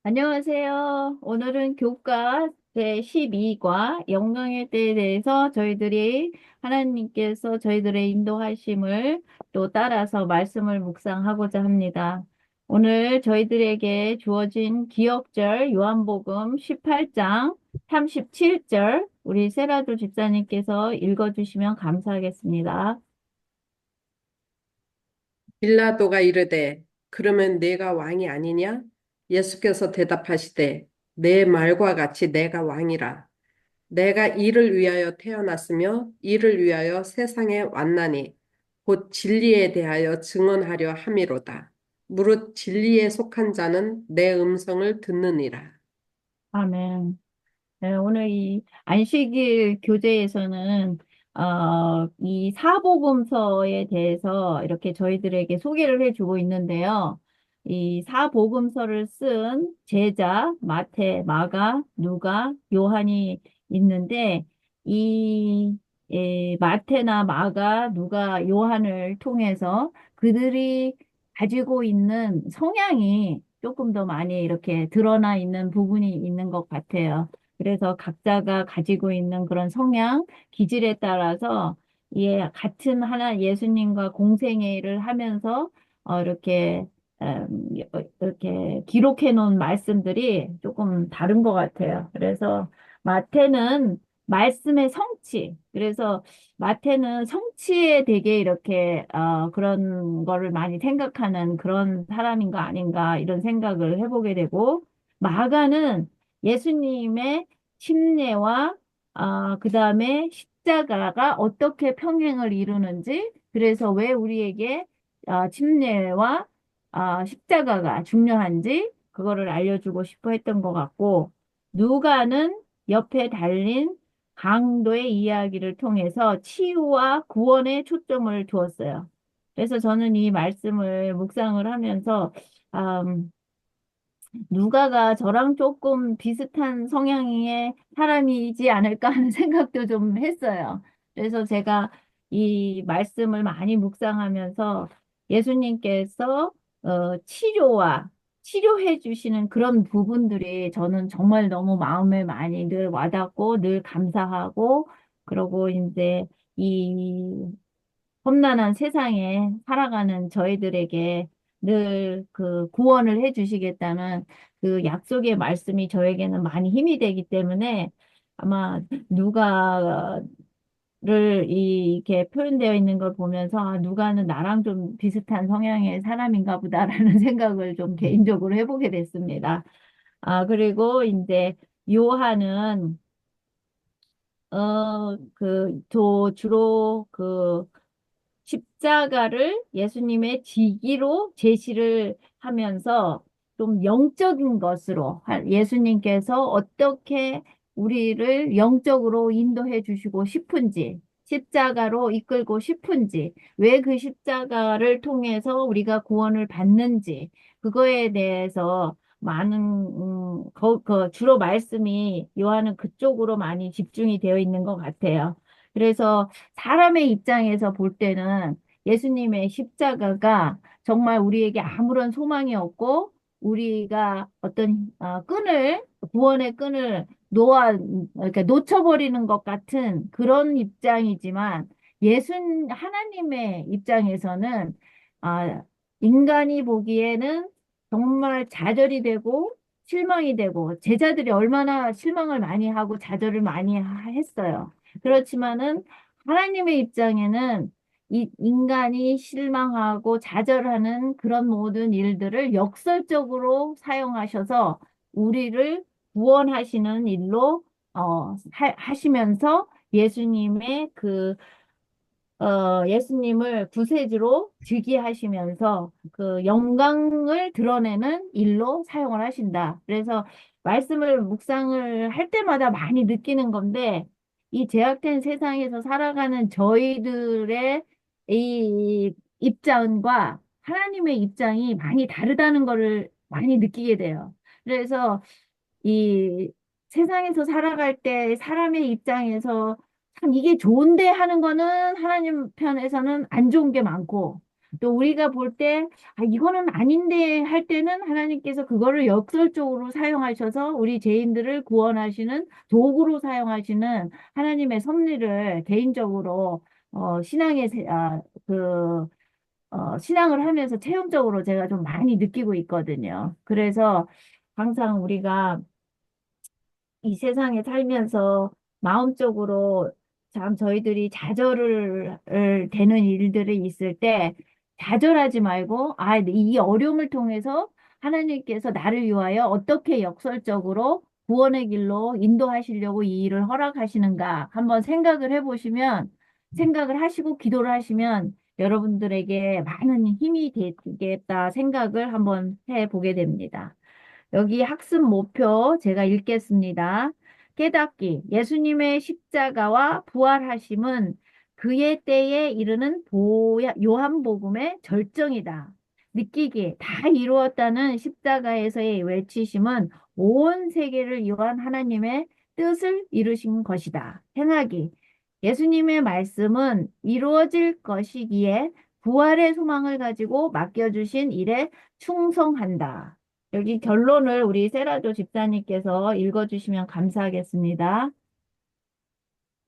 안녕하세요. 오늘은 교과 제12과 영광의 때에 대해서 저희들이 하나님께서 저희들의 인도하심을 또 따라서 말씀을 묵상하고자 합니다. 오늘 저희들에게 주어진 기억절 요한복음 18장 37절 우리 세라도 집사님께서 읽어주시면 감사하겠습니다. 빌라도가 이르되 그러면 내가 왕이 아니냐? 예수께서 대답하시되 내 말과 같이 내가 왕이라. 내가 이를 위하여 태어났으며 이를 위하여 세상에 왔나니 곧 진리에 대하여 증언하려 함이로다. 무릇 진리에 속한 자는 내 음성을 듣느니라. 아멘. 네, 오늘 이 안식일 교재에서는 이 사복음서에 대해서 이렇게 저희들에게 소개를 해주고 있는데요. 이 사복음서를 쓴 제자 마태, 마가, 누가, 요한이 있는데 이 마태나 마가, 누가, 요한을 통해서 그들이 가지고 있는 성향이 조금 더 많이 이렇게 드러나 있는 부분이 있는 것 같아요. 그래서 각자가 가지고 있는 그런 성향, 기질에 따라서 같은 하나 예수님과 공생애를 하면서 이렇게 이렇게 기록해 놓은 말씀들이 조금 다른 것 같아요. 그래서 마태는 말씀의 성취. 그래서 마태는 성취에 되게 이렇게 그런 거를 많이 생각하는 그런 사람인가 아닌가 이런 생각을 해보게 되고 마가는 예수님의 침례와 그다음에 십자가가 어떻게 평행을 이루는지 그래서 왜 우리에게 침례와 십자가가 중요한지 그거를 알려주고 싶어 했던 것 같고 누가는 옆에 달린 강도의 이야기를 통해서 치유와 구원에 초점을 두었어요. 그래서 저는 이 말씀을 묵상을 하면서 음, 누가가 저랑 조금 비슷한 성향의 사람이지 않을까 하는 생각도 좀 했어요. 그래서 제가 이 말씀을 많이 묵상하면서 예수님께서 치료해 주시는 그런 부분들이 저는 정말 너무 마음에 많이 늘 와닿고 늘 감사하고 그러고 이제 이 험난한 세상에 살아가는 저희들에게 늘 그 구원을 해 주시겠다는 그 약속의 말씀이 저에게는 많이 힘이 되기 때문에 아마 누가를 이렇게 표현되어 있는 걸 보면서 누가는 나랑 좀 비슷한 성향의 사람인가 보다라는 생각을 좀 개인적으로 해보게 됐습니다. 그리고 이제 요한은 주로 십자가를 예수님의 지기로 제시를 하면서 좀 영적인 것으로 예수님께서 어떻게 우리를 영적으로 인도해 주시고 싶은지, 십자가로 이끌고 싶은지, 왜 그 십자가를 통해서 우리가 구원을 받는지, 그거에 대해서 많은, 주로 말씀이 요한은 그쪽으로 많이 집중이 되어 있는 것 같아요. 그래서 사람의 입장에서 볼 때는 예수님의 십자가가 정말 우리에게 아무런 소망이 없고 우리가 어떤 구원의 끈을 이렇게 놓쳐버리는 것 같은 그런 입장이지만 하나님의 입장에서는 아, 인간이 보기에는 정말 좌절이 되고 실망이 되고 제자들이 얼마나 실망을 많이 하고 좌절을 많이 했어요. 그렇지만은 하나님의 입장에는 이 인간이 실망하고 좌절하는 그런 모든 일들을 역설적으로 사용하셔서 우리를 구원하시는 일로 하시면서 예수님을 구세주로 즉위하시면서 그 영광을 드러내는 일로 사용을 하신다. 그래서 말씀을 묵상을 할 때마다 많이 느끼는 건데, 이 제약된 세상에서 살아가는 저희들의 이 입장과 하나님의 입장이 많이 다르다는 거를 많이 느끼게 돼요. 그래서 이 세상에서 살아갈 때 사람의 입장에서 참 이게 좋은데 하는 거는 하나님 편에서는 안 좋은 게 많고 또 우리가 볼 때, 아, 이거는 아닌데 할 때는 하나님께서 그거를 역설적으로 사용하셔서 우리 죄인들을 구원하시는 도구로 사용하시는 하나님의 섭리를 개인적으로, 신앙의, 신앙을 하면서 체험적으로 제가 좀 많이 느끼고 있거든요. 그래서 항상 우리가 이 세상에 살면서 마음적으로 참 저희들이 좌절을 되는 일들이 있을 때 좌절하지 말고 아, 이 어려움을 통해서 하나님께서 나를 위하여 어떻게 역설적으로 구원의 길로 인도하시려고 이 일을 허락하시는가 한번 생각을 해보시면 생각을 하시고 기도를 하시면 여러분들에게 많은 힘이 되겠다 생각을 한번 해보게 됩니다. 여기 학습 목표 제가 읽겠습니다. 깨닫기. 예수님의 십자가와 부활하심은 그의 때에 이르는 요한복음의 절정이다. 느끼기. 다 이루었다는 십자가에서의 외치심은 온 세계를 위한 하나님의 뜻을 이루신 것이다. 행하기. 예수님의 말씀은 이루어질 것이기에 부활의 소망을 가지고 맡겨주신 일에 충성한다. 여기 결론을 우리 세라조 집사님께서 읽어주시면 감사하겠습니다.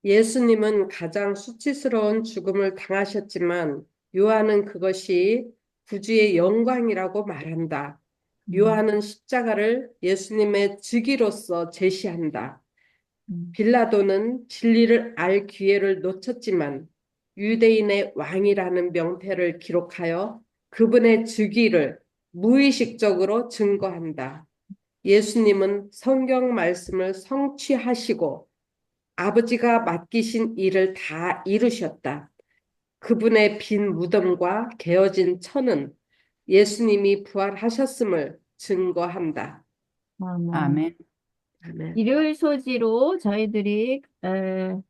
예수님은 가장 수치스러운 죽음을 당하셨지만 요한은 그것이 구주의 영광이라고 말한다. 음, 요한은 십자가를 예수님의 즉위로서 제시한다. 음, 빌라도는 진리를 알 기회를 놓쳤지만 유대인의 왕이라는 명패를 기록하여 그분의 즉위를 무의식적으로 증거한다. 예수님은 성경 말씀을 성취하시고 아버지가 맡기신 일을 다 이루셨다. 그분의 빈 무덤과 개어진 천은 예수님이 부활하셨음을 증거한다. 아멘. 아멘. 아멘. 일요일 소지로 저희들이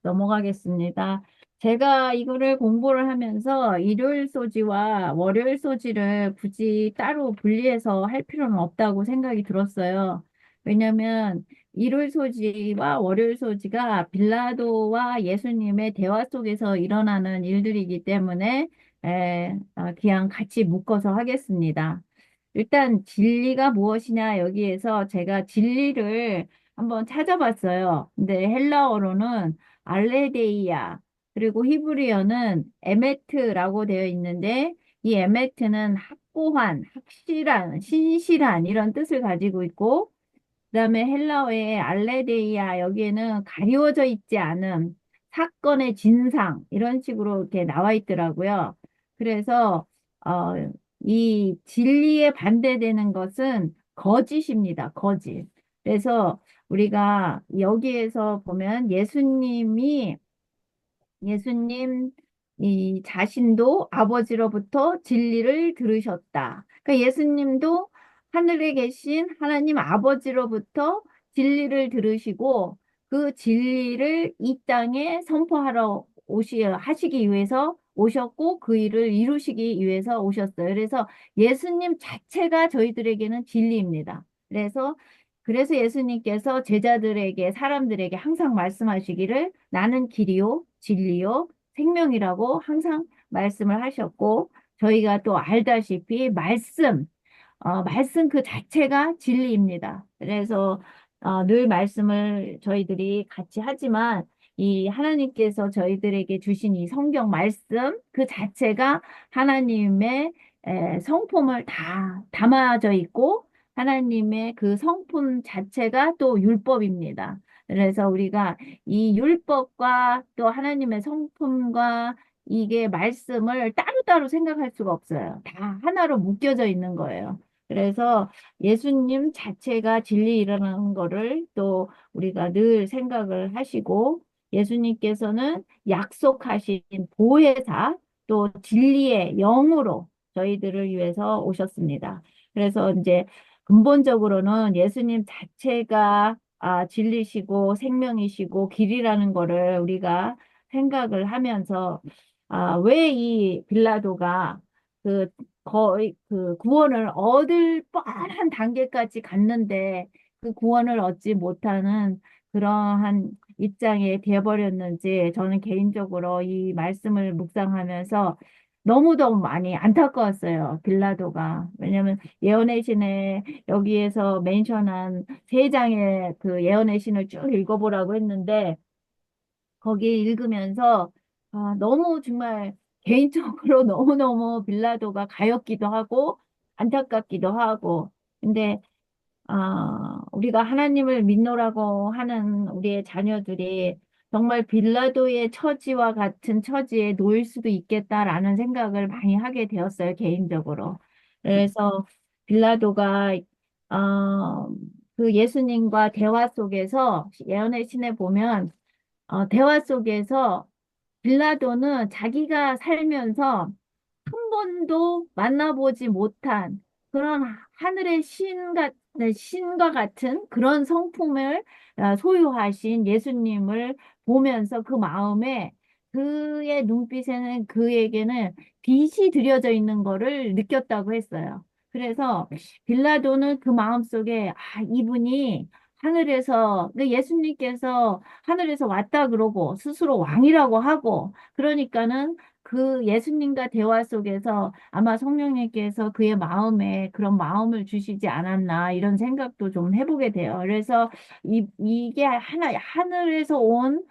넘어가겠습니다. 제가 이거를 공부를 하면서 일요일 소지와 월요일 소지를 굳이 따로 분리해서 할 필요는 없다고 생각이 들었어요. 왜냐하면 일요일 소지와 월요일 소지가 빌라도와 예수님의 대화 속에서 일어나는 일들이기 때문에 그냥 같이 묶어서 하겠습니다. 일단 진리가 무엇이냐 여기에서 제가 진리를 한번 찾아봤어요. 근데 헬라어로는 알레데이아 그리고 히브리어는 에메트라고 되어 있는데 이 에메트는 확고한, 확실한, 신실한 이런 뜻을 가지고 있고 그다음에 헬라어의 알레데이아 여기에는 가리워져 있지 않은 사건의 진상 이런 식으로 이렇게 나와 있더라고요. 그래서 어, 이 진리에 반대되는 것은 거짓입니다. 거짓. 그래서 우리가 여기에서 보면 예수님 이 자신도 아버지로부터 진리를 들으셨다. 그러니까 예수님도 하늘에 계신 하나님 아버지로부터 진리를 들으시고 그 진리를 이 땅에 선포하러 하시기 위해서 오셨고 그 일을 이루시기 위해서 오셨어요. 그래서 예수님 자체가 저희들에게는 진리입니다. 그래서 예수님께서 제자들에게 사람들에게 항상 말씀하시기를 나는 길이요 진리요 생명이라고 항상 말씀을 하셨고 저희가 또 알다시피 말씀 그 자체가 진리입니다. 그래서 늘 말씀을 저희들이 같이 하지만 이 하나님께서 저희들에게 주신 이 성경 말씀 그 자체가 하나님의 성품을 다 담아져 있고 하나님의 그 성품 자체가 또 율법입니다. 그래서 우리가 이 율법과 또 하나님의 성품과 이게 말씀을 따로따로 생각할 수가 없어요. 다 하나로 묶여져 있는 거예요. 그래서 예수님 자체가 진리라는 거를 또 우리가 늘 생각을 하시고 예수님께서는 약속하신 보혜사 또 진리의 영으로 저희들을 위해서 오셨습니다. 그래서 이제 근본적으로는 예수님 자체가 진리시고 생명이시고 길이라는 거를 우리가 생각을 하면서 왜 이 빌라도가 그 거의 그 구원을 얻을 뻔한 단계까지 갔는데 그 구원을 얻지 못하는 그러한 입장에 되어버렸는지 저는 개인적으로 이 말씀을 묵상하면서 너무도 많이 안타까웠어요. 빌라도가. 왜냐면 예언의 신에 여기에서 멘션한 세 장의 그 예언의 신을 쭉 읽어보라고 했는데 거기 읽으면서 너무 정말 개인적으로 너무너무 빌라도가 가엾기도 하고 안타깝기도 하고 근데 우리가 하나님을 믿노라고 하는 우리의 자녀들이 정말 빌라도의 처지와 같은 처지에 놓일 수도 있겠다라는 생각을 많이 하게 되었어요, 개인적으로. 그래서 빌라도가, 그 예수님과 대화 속에서 예언의 신에 보면, 대화 속에서 빌라도는 자기가 살면서 한 번도 만나보지 못한 그런 하늘의 신과 같은 그런 성품을 소유하신 예수님을 보면서 그 마음에 그의 눈빛에는 그에게는 빛이 들여져 있는 거를 느꼈다고 했어요. 그래서 빌라도는 그 마음속에 이분이 하늘에서 그 예수님께서 하늘에서 왔다 그러고 스스로 왕이라고 하고 그러니까는 그 예수님과 대화 속에서 아마 성령님께서 그의 마음에 그런 마음을 주시지 않았나 이런 생각도 좀 해보게 돼요. 그래서 이게 하늘에서 온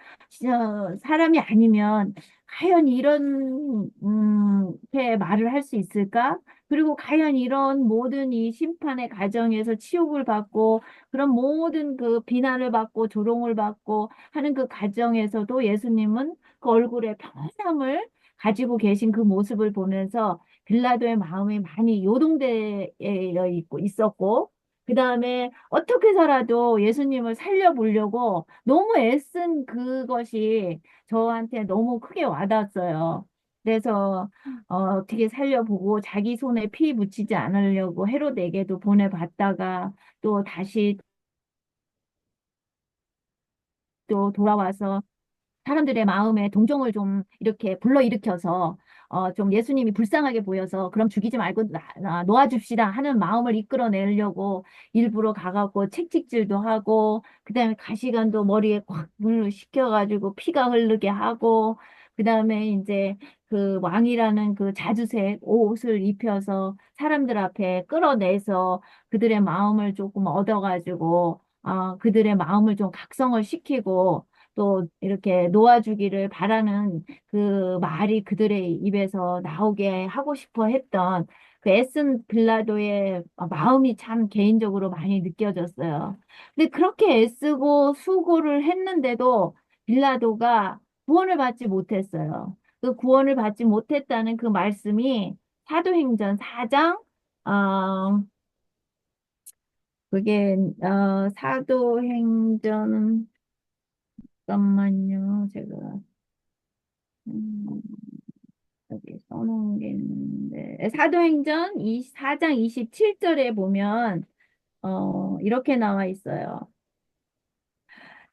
사람이 아니면 과연 이런, 게 말을 할 수 있을까? 그리고 과연 이런 모든 이 심판의 과정에서 치욕을 받고 그런 모든 그 비난을 받고 조롱을 받고 하는 그 과정에서도 예수님은 그 얼굴에 평안함을 가지고 계신 그 모습을 보면서 빌라도의 마음이 많이 요동되어 있었고, 그 다음에 어떻게 해서라도 예수님을 살려보려고 너무 애쓴 그것이 저한테 너무 크게 와닿았어요. 그래서 어떻게 살려보고 자기 손에 피 묻히지 않으려고 헤롯에게도 보내봤다가 또 다시 또 돌아와서 사람들의 마음에 동정을 좀 이렇게 불러일으켜서 좀 예수님이 불쌍하게 보여서 그럼 죽이지 말고 놓아줍시다 하는 마음을 이끌어내려고 일부러 가갖고 채찍질도 하고 그다음에 가시관도 머리에 꽉 물을 식혀가지고 피가 흐르게 하고 그다음에 이제 그 왕이라는 그 자주색 옷을 입혀서 사람들 앞에 끌어내서 그들의 마음을 조금 얻어가지고 그들의 마음을 좀 각성을 시키고 또 이렇게 놓아주기를 바라는 그 말이 그들의 입에서 나오게 하고 싶어 했던 그 애쓴 빌라도의 마음이 참 개인적으로 많이 느껴졌어요. 근데 그렇게 애쓰고 수고를 했는데도 빌라도가 구원을 받지 못했어요. 그 구원을 받지 못했다는 그 말씀이 사도행전 4장, 어, 그게, 사도행전, 잠깐만요. 제가 음, 여기 써놓은 게 있는데 사도행전 4장 27절에 보면 이렇게 나와 있어요.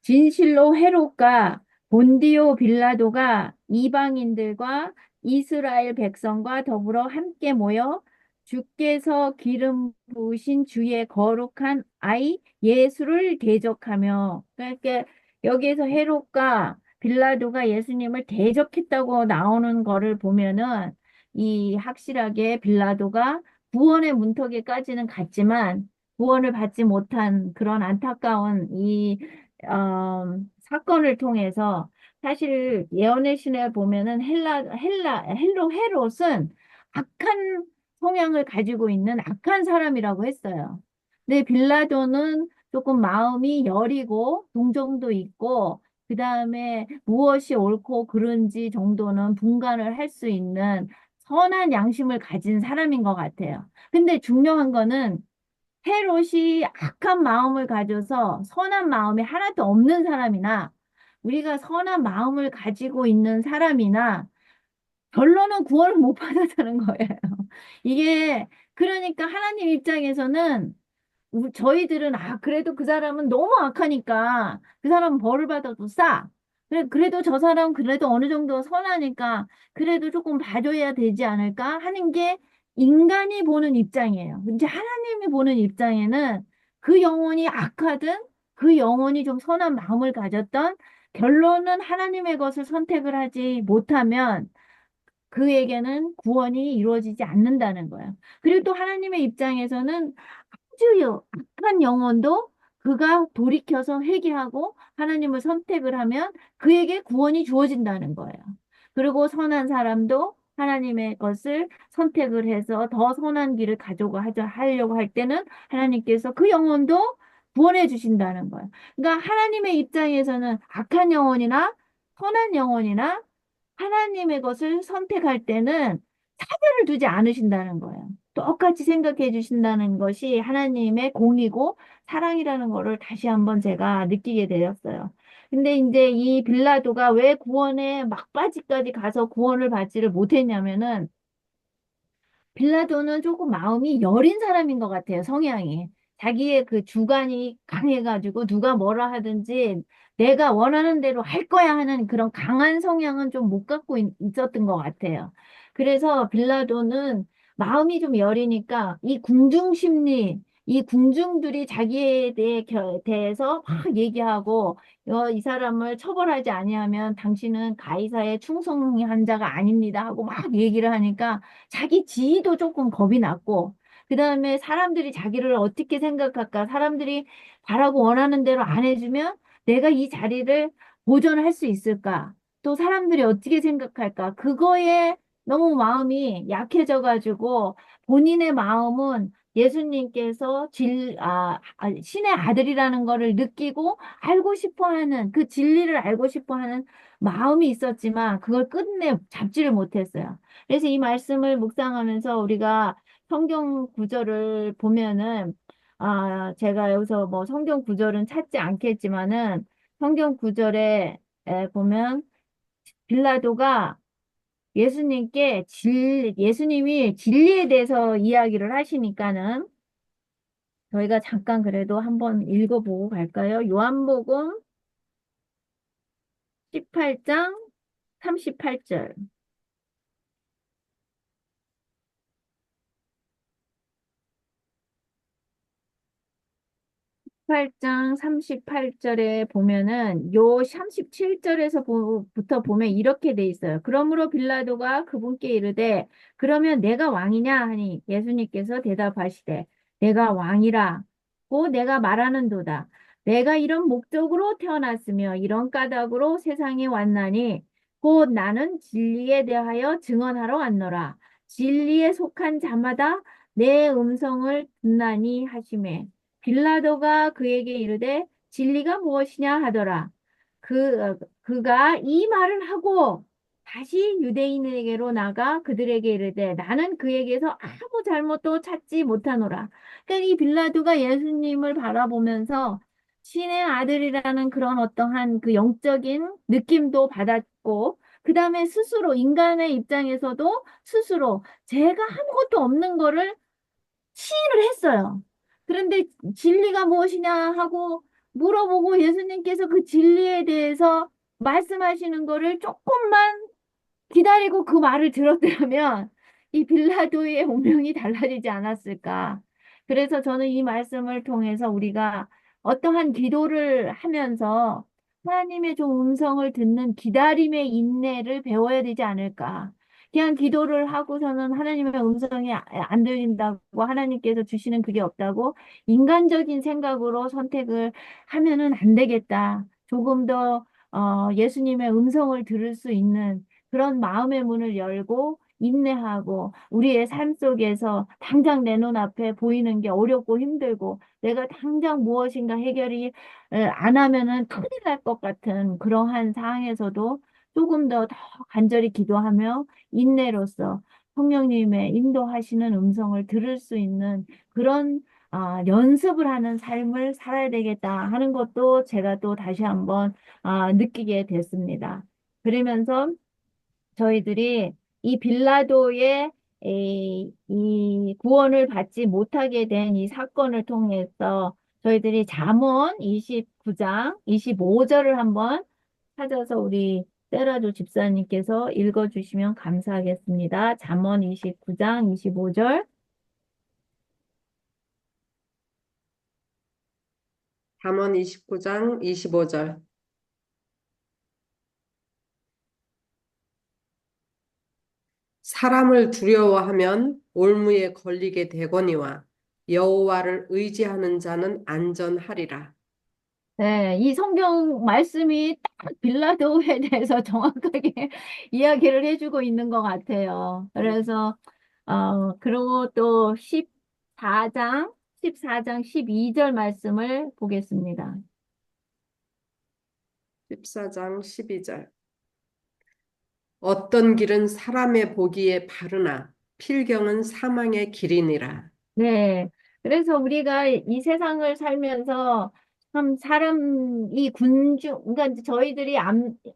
진실로 헤롯과 본디오 빌라도가 이방인들과 이스라엘 백성과 더불어 함께 모여 주께서 기름 부으신 주의 거룩한 아이 예수를 대적하며 그러니까 여기에서 헤롯과 빌라도가 예수님을 대적했다고 나오는 거를 보면은 이 확실하게 빌라도가 구원의 문턱에까지는 갔지만 구원을 받지 못한 그런 안타까운 이 사건을 통해서 사실 예언의 신에 보면은 헤롯은 악한 성향을 가지고 있는 악한 사람이라고 했어요. 근데 빌라도는 조금 마음이 여리고 동정도 있고 그 다음에 무엇이 옳고 그른지 정도는 분간을 할 수 있는 선한 양심을 가진 사람인 것 같아요. 근데 중요한 거는 헤롯이 악한 마음을 가져서 선한 마음이 하나도 없는 사람이나 우리가 선한 마음을 가지고 있는 사람이나 결론은 구원을 못 받았다는 거예요. 이게 그러니까 하나님 입장에서는 저희들은 그래도 그 사람은 너무 악하니까 그 사람은 벌을 받아도 싸. 그래도 저 사람은 그래도 어느 정도 선하니까 그래도 조금 봐줘야 되지 않을까 하는 게 인간이 보는 입장이에요. 이제 하나님이 보는 입장에는 그 영혼이 악하든 그 영혼이 좀 선한 마음을 가졌던 결론은 하나님의 것을 선택을 하지 못하면 그에게는 구원이 이루어지지 않는다는 거예요. 그리고 또 하나님의 입장에서는 아주 악한 영혼도 그가 돌이켜서 회개하고 하나님을 선택을 하면 그에게 구원이 주어진다는 거예요. 그리고 선한 사람도 하나님의 것을 선택을 해서 더 선한 길을 하려고 할 때는 하나님께서 그 영혼도 구원해 주신다는 거예요. 그러니까 하나님의 입장에서는 악한 영혼이나 선한 영혼이나 하나님의 것을 선택할 때는 차별을 두지 않으신다는 거예요. 똑같이 생각해 주신다는 것이 하나님의 공이고 사랑이라는 거를 다시 한번 제가 느끼게 되었어요. 근데 이제 이 빌라도가 왜 구원의 막바지까지 가서 구원을 받지를 못했냐면은 빌라도는 조금 마음이 여린 사람인 것 같아요, 성향이. 자기의 그 주관이 강해가지고 누가 뭐라 하든지 내가 원하는 대로 할 거야 하는 그런 강한 성향은 좀 못 갖고 있었던 것 같아요. 그래서 빌라도는 마음이 좀 여리니까 이 궁중 심리, 이 궁중들이 자기에 대해서 막 얘기하고 이 사람을 처벌하지 아니하면 당신은 가이사의 충성한 자가 아닙니다 하고 막 얘기를 하니까 자기 지위도 조금 겁이 났고, 그 다음에 사람들이 자기를 어떻게 생각할까? 사람들이 바라고 원하는 대로 안 해주면 내가 이 자리를 보존할 수 있을까? 또 사람들이 어떻게 생각할까? 그거에 너무 마음이 약해져가지고 본인의 마음은 예수님께서 신의 아들이라는 거를 느끼고 알고 싶어 하는 그 진리를 알고 싶어 하는 마음이 있었지만 그걸 끝내 잡지를 못했어요. 그래서 이 말씀을 묵상하면서 우리가 성경 구절을 보면은, 제가 여기서 뭐 성경 구절은 찾지 않겠지만은, 성경 구절에 보면, 빌라도가 예수님이 진리에 대해서 이야기를 하시니까는, 저희가 잠깐 그래도 한번 읽어보고 갈까요? 요한복음 18장 38절. 8장 38절에 보면은 요 37절에서 부터 보면 이렇게 돼 있어요. 그러므로 빌라도가 그분께 이르되 그러면 내가 왕이냐 하니 예수님께서 대답하시되 내가 왕이라고 내가 말하는도다. 내가 이런 목적으로 태어났으며 이런 까닭으로 세상에 왔나니 곧 나는 진리에 대하여 증언하러 왔노라. 진리에 속한 자마다 내 음성을 듣나니 하시매 빌라도가 그에게 이르되 진리가 무엇이냐 하더라. 그가 이 말을 하고 다시 유대인에게로 나가 그들에게 이르되 나는 그에게서 아무 잘못도 찾지 못하노라. 그러니까 이 빌라도가 예수님을 바라보면서 신의 아들이라는 그런 어떠한 그 영적인 느낌도 받았고 그 다음에 스스로 인간의 입장에서도 스스로 제가 아무것도 없는 거를 시인을 했어요. 그런데 진리가 무엇이냐 하고 물어보고 예수님께서 그 진리에 대해서 말씀하시는 거를 조금만 기다리고 그 말을 들었더라면 이 빌라도의 운명이 달라지지 않았을까. 그래서 저는 이 말씀을 통해서 우리가 어떠한 기도를 하면서 하나님의 좀 음성을 듣는 기다림의 인내를 배워야 되지 않을까. 그냥 기도를 하고서는 하나님의 음성이 안 들린다고 하나님께서 주시는 그게 없다고 인간적인 생각으로 선택을 하면은 안 되겠다. 조금 더 예수님의 음성을 들을 수 있는 그런 마음의 문을 열고 인내하고 우리의 삶 속에서 당장 내 눈앞에 보이는 게 어렵고 힘들고 내가 당장 무엇인가 해결이 안 하면은 큰일 날 것 같은 그러한 상황에서도 조금 더 간절히 기도하며 인내로서 성령님의 인도하시는 음성을 들을 수 있는 그런 연습을 하는 삶을 살아야 되겠다 하는 것도 제가 또 다시 한번 느끼게 됐습니다. 그러면서 저희들이 이 빌라도의 이 구원을 받지 못하게 된 이 사건을 통해서 저희들이 잠언 29장 25절을 한번 찾아서 우리 세라조 집사님께서 읽어주시면 감사하겠습니다. 잠언 29장 25절. 잠언 29장 25절. 사람을 두려워하면 올무에 걸리게 되거니와 여호와를 의지하는 자는 안전하리라. 네, 이 성경 말씀이 딱 빌라도에 대해서 정확하게 이야기를 해주고 있는 것 같아요. 그래서, 그리고 또 14장 12절 말씀을 보겠습니다. 14장 12절. 어떤 길은 사람의 보기에 바르나 필경은 사망의 길이니라. 네. 그래서 우리가 이 세상을 살면서 참 이 그러니까 이제 저희들이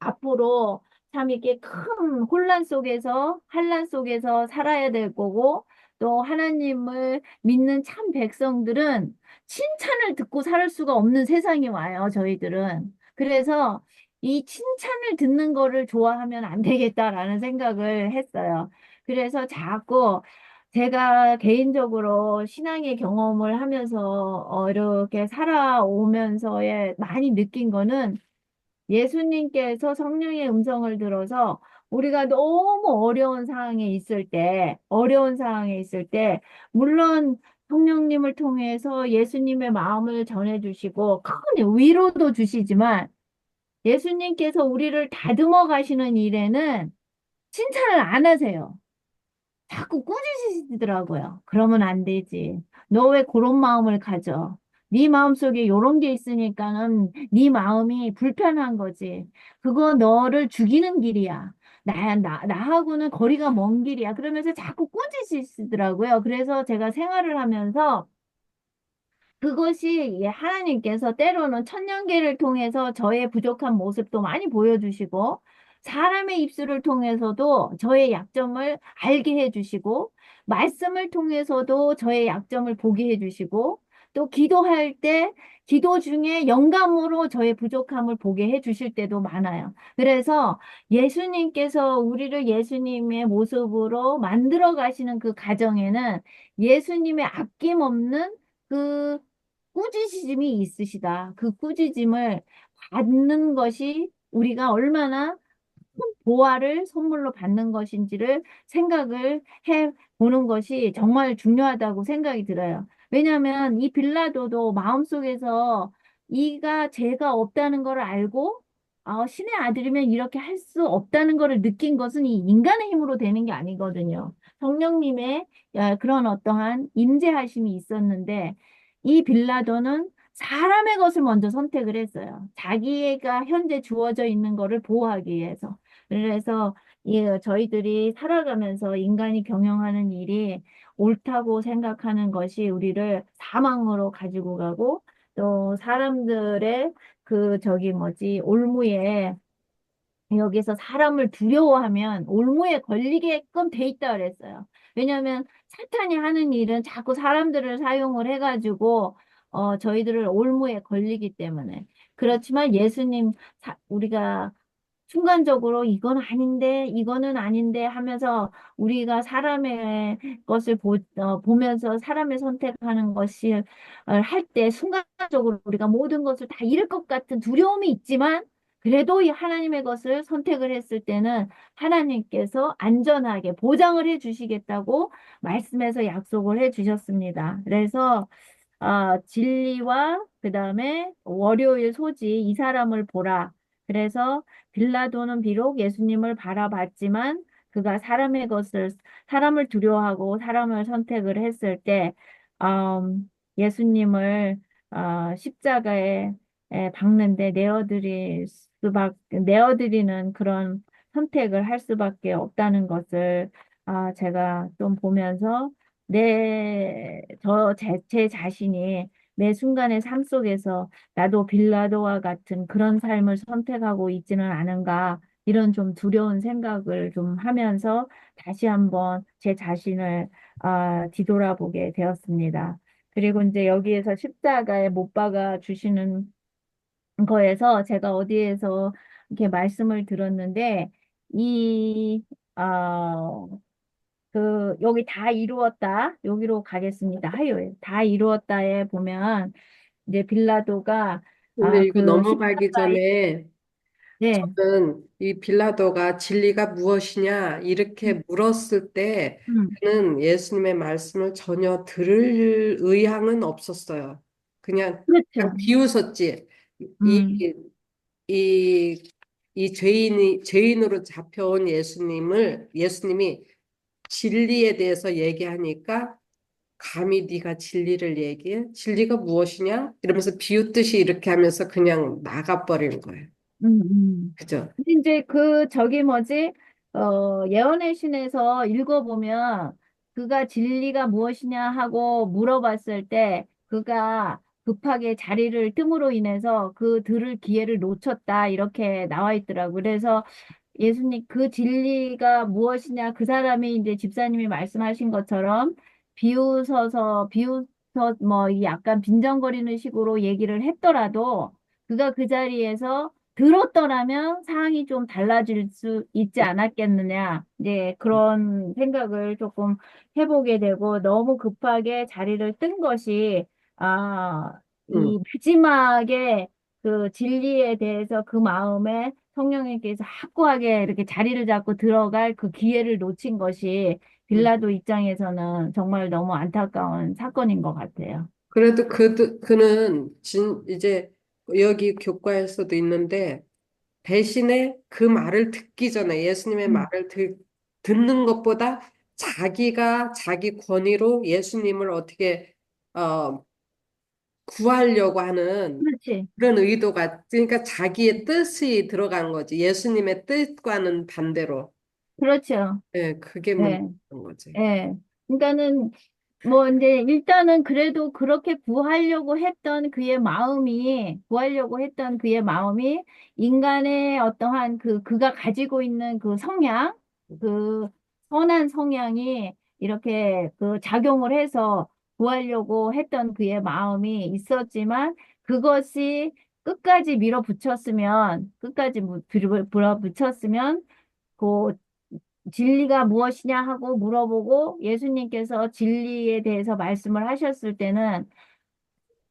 앞으로 참 이렇게 큰 혼란 속에서, 환란 속에서 살아야 될 거고, 또 하나님을 믿는 참 백성들은 칭찬을 듣고 살 수가 없는 세상이 와요, 저희들은. 그래서 이 칭찬을 듣는 거를 좋아하면 안 되겠다라는 생각을 했어요. 그래서 자꾸 제가 개인적으로 신앙의 경험을 하면서 이렇게 살아오면서에 많이 느낀 거는 예수님께서 성령의 음성을 들어서 우리가 너무 어려운 상황에 있을 때, 물론 성령님을 통해서 예수님의 마음을 전해주시고 큰 위로도 주시지만 예수님께서 우리를 다듬어 가시는 일에는 칭찬을 안 하세요. 자꾸 꾸짖으시더라고요. 그러면 안 되지. 너 왜 그런 마음을 가져? 네 마음속에 요런 게 있으니까는 네 마음이 불편한 거지. 그거 너를 죽이는 길이야. 나하고는 거리가 먼 길이야. 그러면서 자꾸 꾸짖으시더라고요. 그래서 제가 생활을 하면서 그것이 하나님께서 때로는 천년계를 통해서 저의 부족한 모습도 많이 보여주시고, 사람의 입술을 통해서도 저의 약점을 알게 해주시고, 말씀을 통해서도 저의 약점을 보게 해주시고, 또 기도할 때 기도 중에 영감으로 저의 부족함을 보게 해주실 때도 많아요. 그래서 예수님께서 우리를 예수님의 모습으로 만들어 가시는 그 과정에는 예수님의 아낌없는 그 꾸짖음이 있으시다. 그 꾸짖음을 받는 것이 우리가 얼마나 보화를 선물로 받는 것인지를 생각을 해 보는 것이 정말 중요하다고 생각이 들어요. 왜냐하면 이 빌라도도 마음속에서 이가 죄가 없다는 걸 알고 신의 아들이면 이렇게 할 수 없다는 것을 느낀 것은 이 인간의 힘으로 되는 게 아니거든요. 성령님의 그런 어떠한 임재하심이 있었는데 이 빌라도는 사람의 것을 먼저 선택을 했어요. 자기가 현재 주어져 있는 것을 보호하기 위해서. 그래서 저희들이 살아가면서 인간이 경영하는 일이 옳다고 생각하는 것이 우리를 사망으로 가지고 가고 또 사람들의 저기 뭐지 올무에 여기서 사람을 두려워하면 올무에 걸리게끔 돼 있다 그랬어요. 왜냐하면 사탄이 하는 일은 자꾸 사람들을 사용을 해가지고 저희들을 올무에 걸리기 때문에. 그렇지만 예수님 우리가 순간적으로 이건 아닌데, 이거는 아닌데 하면서 우리가 사람의 것을 보면서 사람의 선택하는 것이 할 때 순간적으로 우리가 모든 것을 다 잃을 것 같은 두려움이 있지만 그래도 이 하나님의 것을 선택을 했을 때는 하나님께서 안전하게 보장을 해 주시겠다고 말씀해서 약속을 해 주셨습니다. 그래서 진리와 그다음에 월요일 소지 이 사람을 보라. 그래서 빌라도는 비록 예수님을 바라봤지만 그가 사람을 두려워하고 사람을 선택을 했을 때 예수님을 십자가에 박는데 내어드리는 그런 선택을 할 수밖에 없다는 것을 제가 좀 보면서 제 자신이 매 순간의 삶 속에서 나도 빌라도와 같은 그런 삶을 선택하고 있지는 않은가, 이런 좀 두려운 생각을 좀 하면서 다시 한번 제 자신을 뒤돌아보게 되었습니다. 그리고 이제 여기에서 십자가에 못 박아 주시는 거에서 제가 어디에서 이렇게 말씀을 들었는데, 이, 어, 여기 다 이루었다. 여기로 가겠습니다. 하요. 다 이루었다에 보면, 이제 빌라도가, 근데 이거 그 넘어가기 십자가에, 전에 네, 저는 이 빌라도가 진리가 무엇이냐 이렇게 물었을 때 음, 그는 예수님의 말씀을 전혀 들을 의향은 없었어요. 그냥 그렇죠. 비웃었지. 음, 이, 이, 이 죄인으로 잡혀온 예수님이 진리에 대해서 얘기하니까 감히 네가 진리를 얘기해? 진리가 무엇이냐? 이러면서 비웃듯이 이렇게 하면서 그냥 나가버린 거예요. 그죠? 근데 이제 그 저기 뭐지? 예언의 신에서 읽어보면 그가 진리가 무엇이냐 하고 물어봤을 때 그가 급하게 자리를 뜸으로 인해서 그 들을 기회를 놓쳤다 이렇게 나와 있더라고. 그래서 예수님 그 진리가 무엇이냐 그 사람이 이제 집사님이 말씀하신 것처럼 비웃어 뭐 이 약간 빈정거리는 식으로 얘기를 했더라도 그가 그 자리에서 들었더라면 상황이 좀 달라질 수 있지 않았겠느냐. 이제 그런 생각을 조금 해보게 되고 너무 급하게 자리를 뜬 것이 응, 이 마지막에 그 진리에 대해서 그 마음에 성령님께서 확고하게 이렇게 자리를 잡고 들어갈 그 기회를 놓친 것이 응. 빌라도 입장에서는 정말 너무 안타까운 사건인 것 같아요. 그래도 그는 이제 여기 교과에서도 있는데 대신에 그 말을 듣기 전에 예수님의 음, 말을 듣는 것보다 자기가 자기 권위로 예수님을 어떻게 어, 구하려고 하는 그렇지. 그런 의도가 그러니까 자기의 뜻이 들어간 거지. 예수님의 뜻과는 반대로. 그렇죠. 예, 그게 네. 문제인 거지. 예. 그러니까는 뭐 이제 일단은 그래도 그렇게 구하려고 했던 그의 마음이 인간의 어떠한 그가 가지고 있는 그 성향, 그 선한 성향이 이렇게 그 작용을 해서 구하려고 했던 그의 마음이 있었지만 그것이 끝까지 밀어붙였으면 그 진리가 무엇이냐 하고 물어보고 예수님께서 진리에 대해서 말씀을 하셨을 때는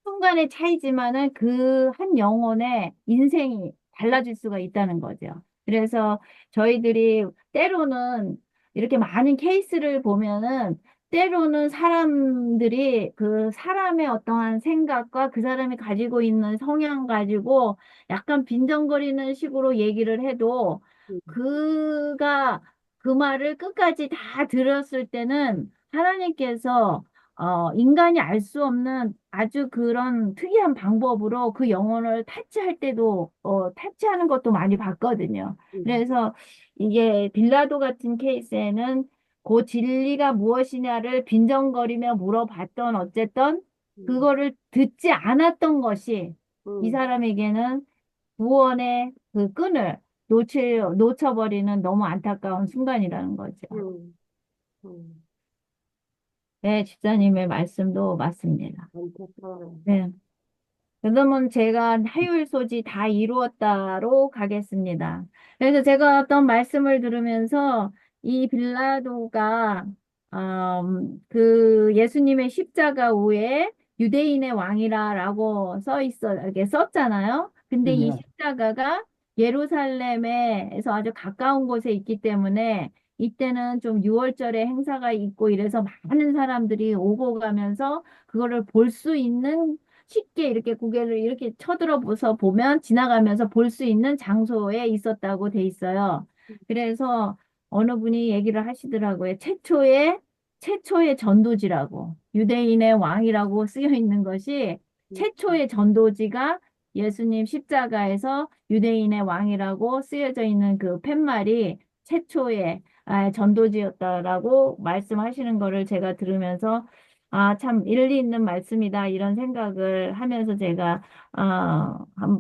순간의 차이지만은 그 한 영혼의 인생이 달라질 수가 있다는 거죠. 그래서 저희들이 때로는 이렇게 많은 케이스를 보면은 때로는 사람들이 그 사람의 어떠한 생각과 그 사람이 가지고 있는 성향 가지고 약간 빈정거리는 식으로 얘기를 해도 음, 그가 그 말을 끝까지 다 들었을 때는 하나님께서 인간이 알 수 없는 아주 그런 특이한 방법으로 그 영혼을 탈취하는 것도 많이 봤거든요. 음, 그래서 이게 빌라도 같은 케이스에는 그 진리가 무엇이냐를 빈정거리며 물어봤던 어쨌든 음, 그거를 듣지 않았던 것이 이 음, 사람에게는 구원의 그 끈을 놓쳐버리는 너무 안타까운 순간이라는 거죠. 음, 음. 네, 집사님의 말씀도 맞습니다. 안타까워요. 네. 그러면 제가 하율 소지 다 이루었다로 가겠습니다. 그래서 제가 어떤 말씀을 들으면서 이 빌라도가 그 예수님의 십자가 위에 유대인의 왕이라라고 이렇게 썼잖아요. 근데 이 십자가가 예루살렘에서 아주 가까운 곳에 있기 때문에 이때는 좀 6월절에 행사가 있고 이래서 많은 사람들이 오고 가면서 그거를 볼 수 있는 쉽게 이렇게 고개를 이렇게 쳐들어서 보면 지나가면서 볼 수 있는 장소에 있었다고 돼 있어요. 그래서 어느 분이 얘기를 하시더라고요. 최초의 전도지라고. 유대인의 왕이라고 쓰여 있는 것이 최초의 전도지가 예수님 십자가에서 유대인의 왕이라고 쓰여져 있는 그 팻말이 최초의 전도지였다라고 말씀하시는 거를 제가 들으면서 참 일리 있는 말씀이다. 이런 생각을 하면서 제가,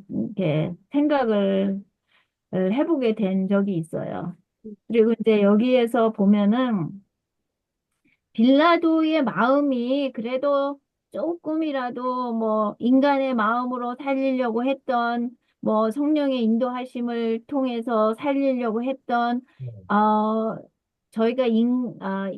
이렇게 생각을 해보게 된 적이 있어요. 그리고 이제 여기에서 보면은 빌라도의 마음이 그래도 조금이라도 뭐 인간의 마음으로 살리려고 했던 뭐 성령의 인도하심을 통해서 살리려고 했던 어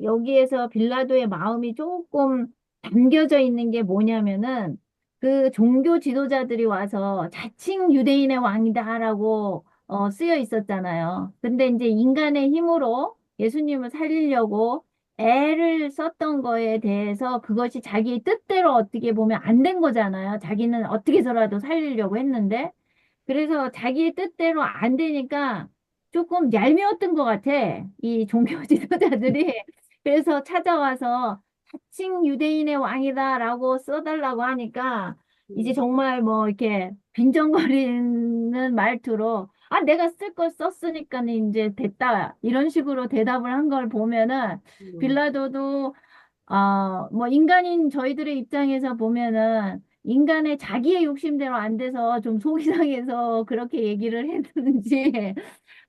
여기에서 빌라도의 마음이 조금 담겨져 있는 게 뭐냐면은 그 종교 지도자들이 와서 자칭 유대인의 왕이다라고 쓰여 있었잖아요. 근데 이제 인간의 힘으로 예수님을 살리려고 애를 썼던 거에 대해서 그것이 자기 뜻대로 어떻게 보면 안 된 거잖아요. 자기는 어떻게 해서라도 살리려고 했는데. 그래서 자기 뜻대로 안 되니까 조금 얄미웠던 것 같아. 이 종교 지도자들이. 그래서 찾아와서 자칭 유대인의 왕이다라고 써달라고 하니까 이제 음, 정말 뭐 이렇게 빈정거리는 말투로 아, 내가 쓸 걸 썼으니까는 이제 됐다. 이런 식으로 대답을 한 걸 보면은 음, 빌라도도 뭐 인간인 저희들의 입장에서 보면은 인간의 자기의 욕심대로 안 돼서 좀 속이 상해서 그렇게 얘기를 했는지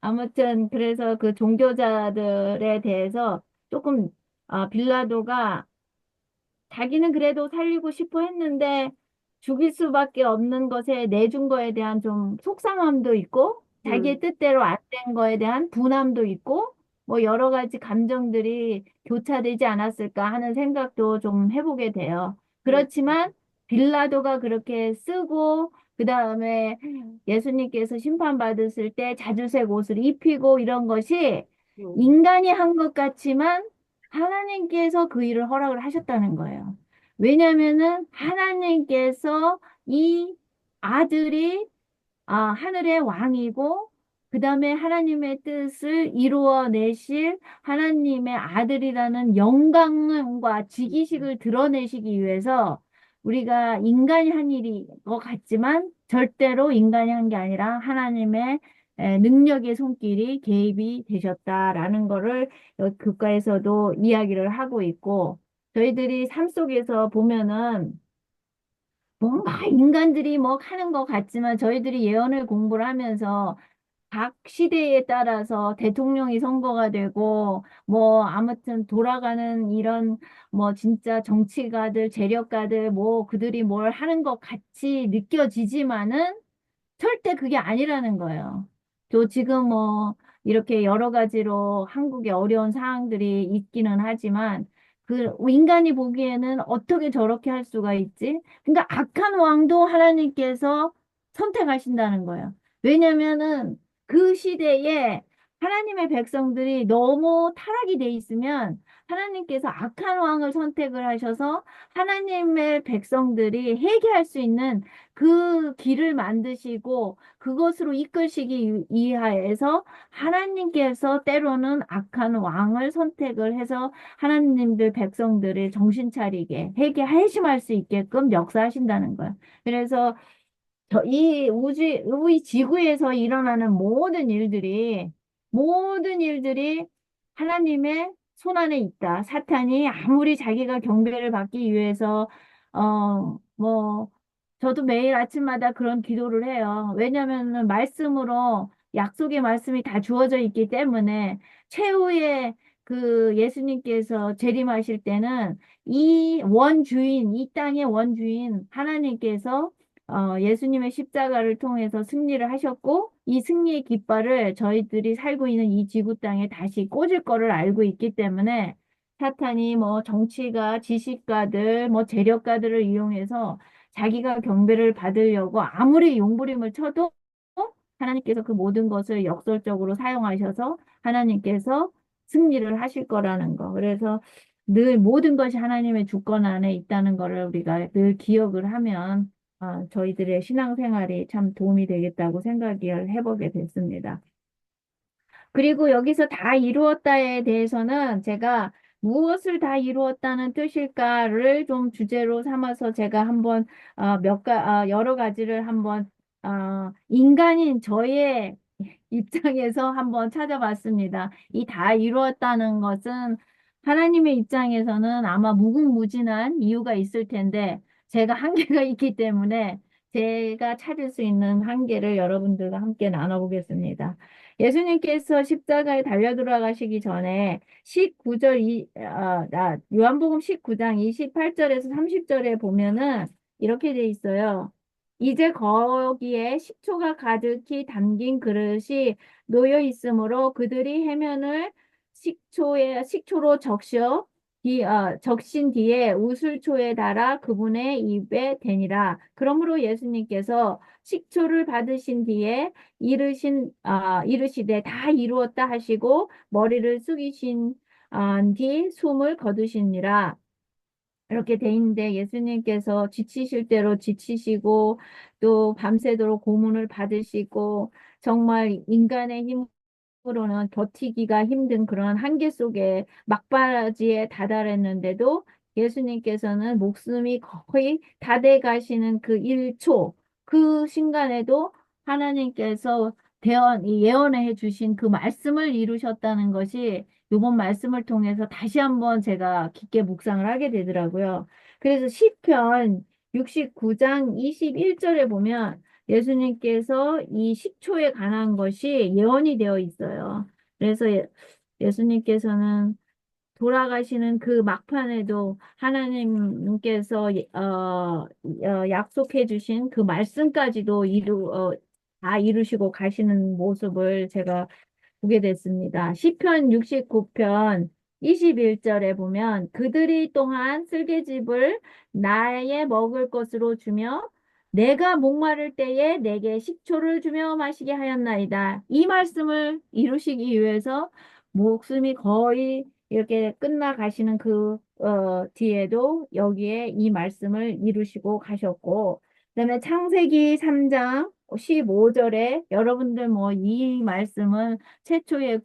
아무튼 그래서 그 종교자들에 대해서 조금 빌라도가 자기는 그래도 살리고 싶어 했는데 죽일 수밖에 없는 것에 내준 거에 대한 좀 속상함도 있고 음, 자기의 뜻대로 안 된 거에 대한 분함도 있고 뭐 여러 가지 감정들이 교차되지 않았을까 하는 생각도 좀 해보게 돼요. 음, 그렇지만 빌라도가 그렇게 쓰고 그다음에 예수님께서 심판받으실 때 자주색 옷을 입히고 이런 것이 음, 인간이 한 것 같지만 하나님께서 그 일을 허락을 하셨다는 거예요. 왜냐면은 하나님께서 이 아들이 하늘의 왕이고, 그 다음에 하나님의 뜻을 이루어내실 하나님의 아들이라는 영광과 직위식을 드러내시기 위해서 우리가 인간이 한 일인 것 같지만 절대로 인간이 한 게 아니라 하나님의 능력의 손길이 개입이 되셨다라는 거를 여기 국가에서도 이야기를 하고 있고, 저희들이 삶 속에서 보면은 뭔가 인간들이 뭐 하는 것 같지만 저희들이 예언을 공부를 하면서 각 시대에 따라서 대통령이 선거가 되고 뭐 아무튼 돌아가는 이런 뭐 진짜 정치가들, 재력가들 뭐 그들이 뭘 하는 것 같이 느껴지지만은 절대 그게 아니라는 거예요. 또 지금 뭐 이렇게 여러 가지로 한국에 어려운 상황들이 있기는 하지만 그 인간이 보기에는 어떻게 저렇게 할 수가 있지? 그러니까 악한 왕도 하나님께서 선택하신다는 거예요. 왜냐면은 그 시대에 하나님의 백성들이 너무 타락이 돼 있으면 하나님께서 악한 왕을 선택을 하셔서 하나님의 백성들이 회개할 수 있는 그 길을 만드시고 그것으로 이끌시기 위하여서 하나님께서 때로는 악한 왕을 선택을 해서 하나님들 백성들을 정신 차리게 회개하심할 수 있게끔 역사하신다는 거예요. 그래서 이 우리 지구에서 일어나는 모든 일들이 하나님의 손 안에 있다. 사탄이 아무리 자기가 경배를 받기 위해서, 뭐, 저도 매일 아침마다 그런 기도를 해요. 왜냐면은 말씀으로 약속의 말씀이 다 주어져 있기 때문에 최후의 그 예수님께서 재림하실 때는 이 원주인, 이 땅의 원주인 하나님께서 예수님의 십자가를 통해서 승리를 하셨고, 이 승리의 깃발을 저희들이 살고 있는 이 지구 땅에 다시 꽂을 거를 알고 있기 때문에 사탄이 뭐 정치가, 지식가들, 뭐 재력가들을 이용해서 자기가 경배를 받으려고 아무리 용부림을 쳐도 하나님께서 그 모든 것을 역설적으로 사용하셔서 하나님께서 승리를 하실 거라는 거. 그래서 늘 모든 것이 하나님의 주권 안에 있다는 거를 우리가 늘 기억을 하면 저희들의 신앙생활이 참 도움이 되겠다고 생각을 해보게 됐습니다. 그리고 여기서 다 이루었다에 대해서는 제가 무엇을 다 이루었다는 뜻일까를 좀 주제로 삼아서 제가 한번 여러 가지를 한번 인간인 저의 입장에서 한번 찾아봤습니다. 이 다 이루었다는 것은 하나님의 입장에서는 아마 무궁무진한 이유가 있을 텐데 제가 한계가 있기 때문에 제가 찾을 수 있는 한계를 여러분들과 함께 나눠보겠습니다. 예수님께서 십자가에 달려 돌아가시기 전에 19절 요한복음 19장 28절에서 30절에 보면은 이렇게 돼 있어요. 이제 거기에 식초가 가득히 담긴 그릇이 놓여 있으므로 그들이 해면을 식초로 적셔 적신 뒤에 우슬초에 달아 그분의 입에 대니라. 그러므로 예수님께서 식초를 받으신 뒤에 이르시되 다 이루었다 하시고 머리를 숙이신 뒤 숨을 거두시니라. 이렇게 돼 있는데 예수님께서 지치실 대로 지치시고 또 밤새도록 고문을 받으시고 정말 인간의 힘으로는 버티기가 힘든 그런 한계 속에 막바지에 다다랐는데도 예수님께서는 목숨이 거의 다 돼 가시는 그 1초 그 순간에도 하나님께서 예언해 주신 그 말씀을 이루셨다는 것이 요번 말씀을 통해서 다시 한번 제가 깊게 묵상을 하게 되더라고요. 그래서 시편 69장 21절에 보면 예수님께서 이 식초에 관한 것이 예언이 되어 있어요. 그래서 예수님께서는 돌아가시는 그 막판에도 하나님께서 약속해 주신 그 말씀까지도 다 이루시고 가시는 모습을 제가 보게 됐습니다. 시편 69편 21절에 보면 그들이 또한 쓸개즙을 나의 먹을 것으로 주며 내가 목마를 때에 내게 식초를 주며 마시게 하였나이다. 이 말씀을 이루시기 위해서 목숨이 거의 이렇게 끝나가시는 뒤에도 여기에 이 말씀을 이루시고 가셨고, 그다음에 창세기 3장 15절에 여러분들 뭐 이 말씀은 최초의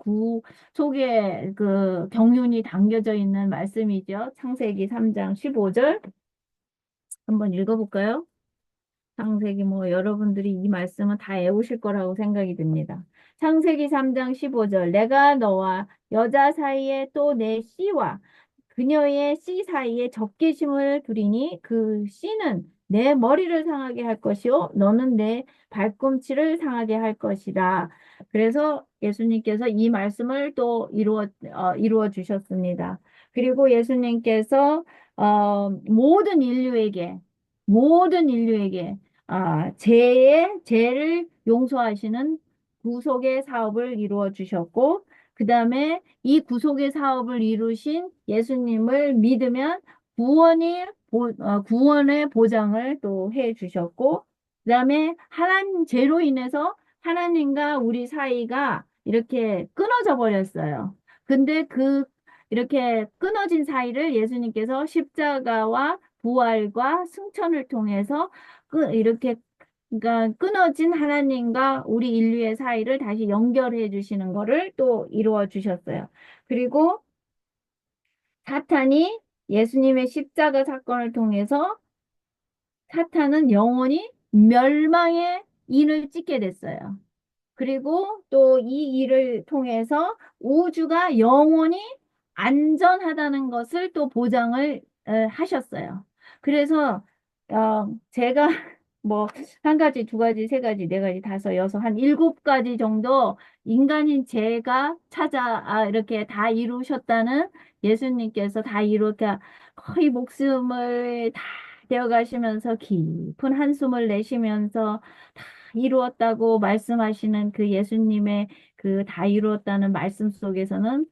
속에 그 경륜이 담겨져 있는 말씀이죠. 창세기 3장 15절 한번 읽어볼까요? 창세기 뭐 여러분들이 이 말씀은 다 외우실 거라고 생각이 듭니다. 창세기 3장 15절 내가 너와 여자 사이에 또 내 씨와 그녀의 씨 사이에 적개심을 두리니 그 씨는 내 머리를 상하게 할 것이요 너는 내 발꿈치를 상하게 할 것이다. 그래서 예수님께서 이 말씀을 또 이루어 주셨습니다. 그리고 예수님께서 모든 인류에게 죄를 용서하시는 구속의 사업을 이루어 주셨고, 그 다음에 이 구속의 사업을 이루신 예수님을 믿으면 구원의 보장을 또 해 주셨고, 그 다음에 하나님 죄로 인해서 하나님과 우리 사이가 이렇게 끊어져 버렸어요. 근데 이렇게 끊어진 사이를 예수님께서 십자가와 부활과 승천을 통해서 이렇게 그러니까 끊어진 하나님과 우리 인류의 사이를 다시 연결해 주시는 거를 또 이루어 주셨어요. 그리고 사탄이 예수님의 십자가 사건을 통해서 사탄은 영원히 멸망의 인을 찍게 됐어요. 그리고 또 이 일을 통해서 우주가 영원히 안전하다는 것을 또 보장을 하셨어요. 그래서 제가 뭐 한 가지, 두 가지, 세 가지, 네 가지, 다섯, 여섯, 한 일곱 가지 정도 인간인 제가 이렇게 다 이루셨다는 예수님께서 다 이루다 거의 목숨을 다 되어 가시면서 깊은 한숨을 내쉬면서 다 이루었다고 말씀하시는 그 예수님의 그 다 이루었다는 말씀 속에서는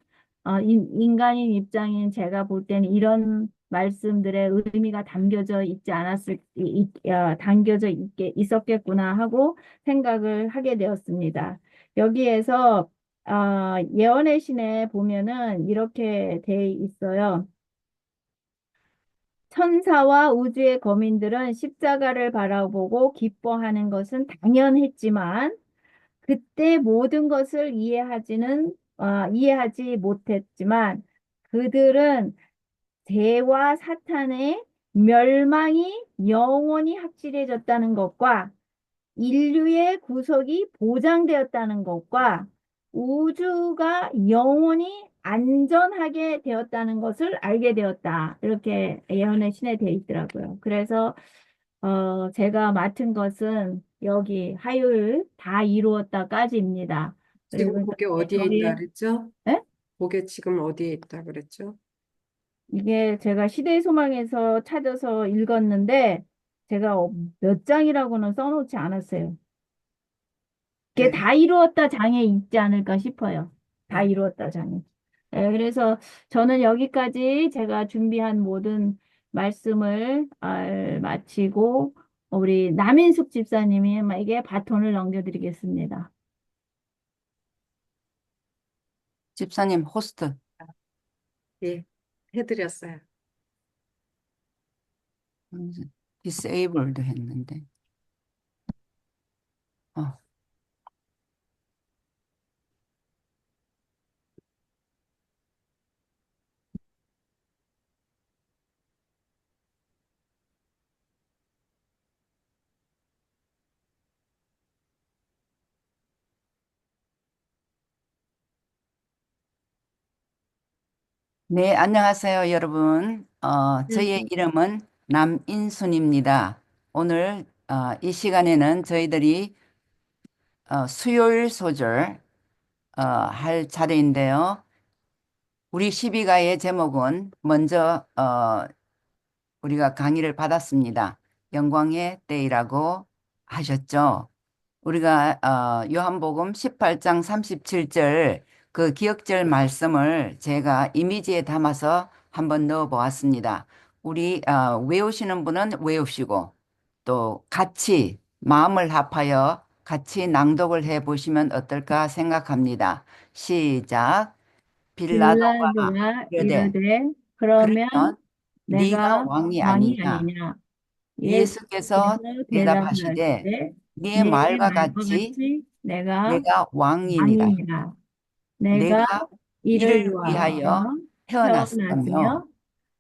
인간인 입장인 제가 볼 때는 이런 말씀들의 의미가 담겨져 있었겠구나 하고 생각을 하게 되었습니다. 여기에서 예언의 신에 보면은 이렇게 돼 있어요. 천사와 우주의 거민들은 십자가를 바라보고 기뻐하는 것은 당연했지만 그때 모든 것을 이해하지 못했지만 그들은 죄와 사탄의 멸망이 영원히 확실해졌다는 것과 인류의 구속이 보장되었다는 것과 우주가 영원히 안전하게 되었다는 것을 알게 되었다. 이렇게 예언의 신에 되어 있더라고요. 그래서 제가 맡은 것은 여기 하율 다 이루었다까지입니다. 지금 그리고 그게 어디에 있다 그랬죠? 예? 그게 지금 어디에 있다 그랬죠? 이게 제가 시대의 소망에서 찾아서 읽었는데 제가 몇 장이라고는 써놓지 않았어요. 이게 네. 다 이루었다 장에 있지 않을까 싶어요. 다 아, 이루었다 장에. 그래서 저는 여기까지 제가 준비한 모든 말씀을 마치고 우리 남인숙 집사님에게 바톤을 넘겨드리겠습니다. 집사님 호스트 예, 해드렸어요. 디세이블드 했는데. 어, 네, 안녕하세요, 여러분. 저의 이름은 남인순입니다. 오늘 이 시간에는 저희들이 수요일 소절 할 차례인데요. 우리 시비가의 제목은 먼저 우리가 강의를 받았습니다. 영광의 때이라고 하셨죠. 우리가 요한복음 18장 37절 그 기억절 말씀을 제가 이미지에 담아서 한번 넣어 보았습니다. 우리 외우시는 분은 외우시고 또 같이 마음을 합하여 같이 낭독을 해 보시면 어떨까 생각합니다. 시작. 빌라도가 빌라도가 이르되 이르되 그러면 그러면 네가 내가 왕이 왕이 아니냐. 아니냐. 예수께서 예수께서 대답하시되 대답하시되 네 내 말과 말과 같이 같이 내가 내가 왕이니라. 왕이니라. 내가 내가 이를 이를 위하여 위하여 태어났으며 태어났으며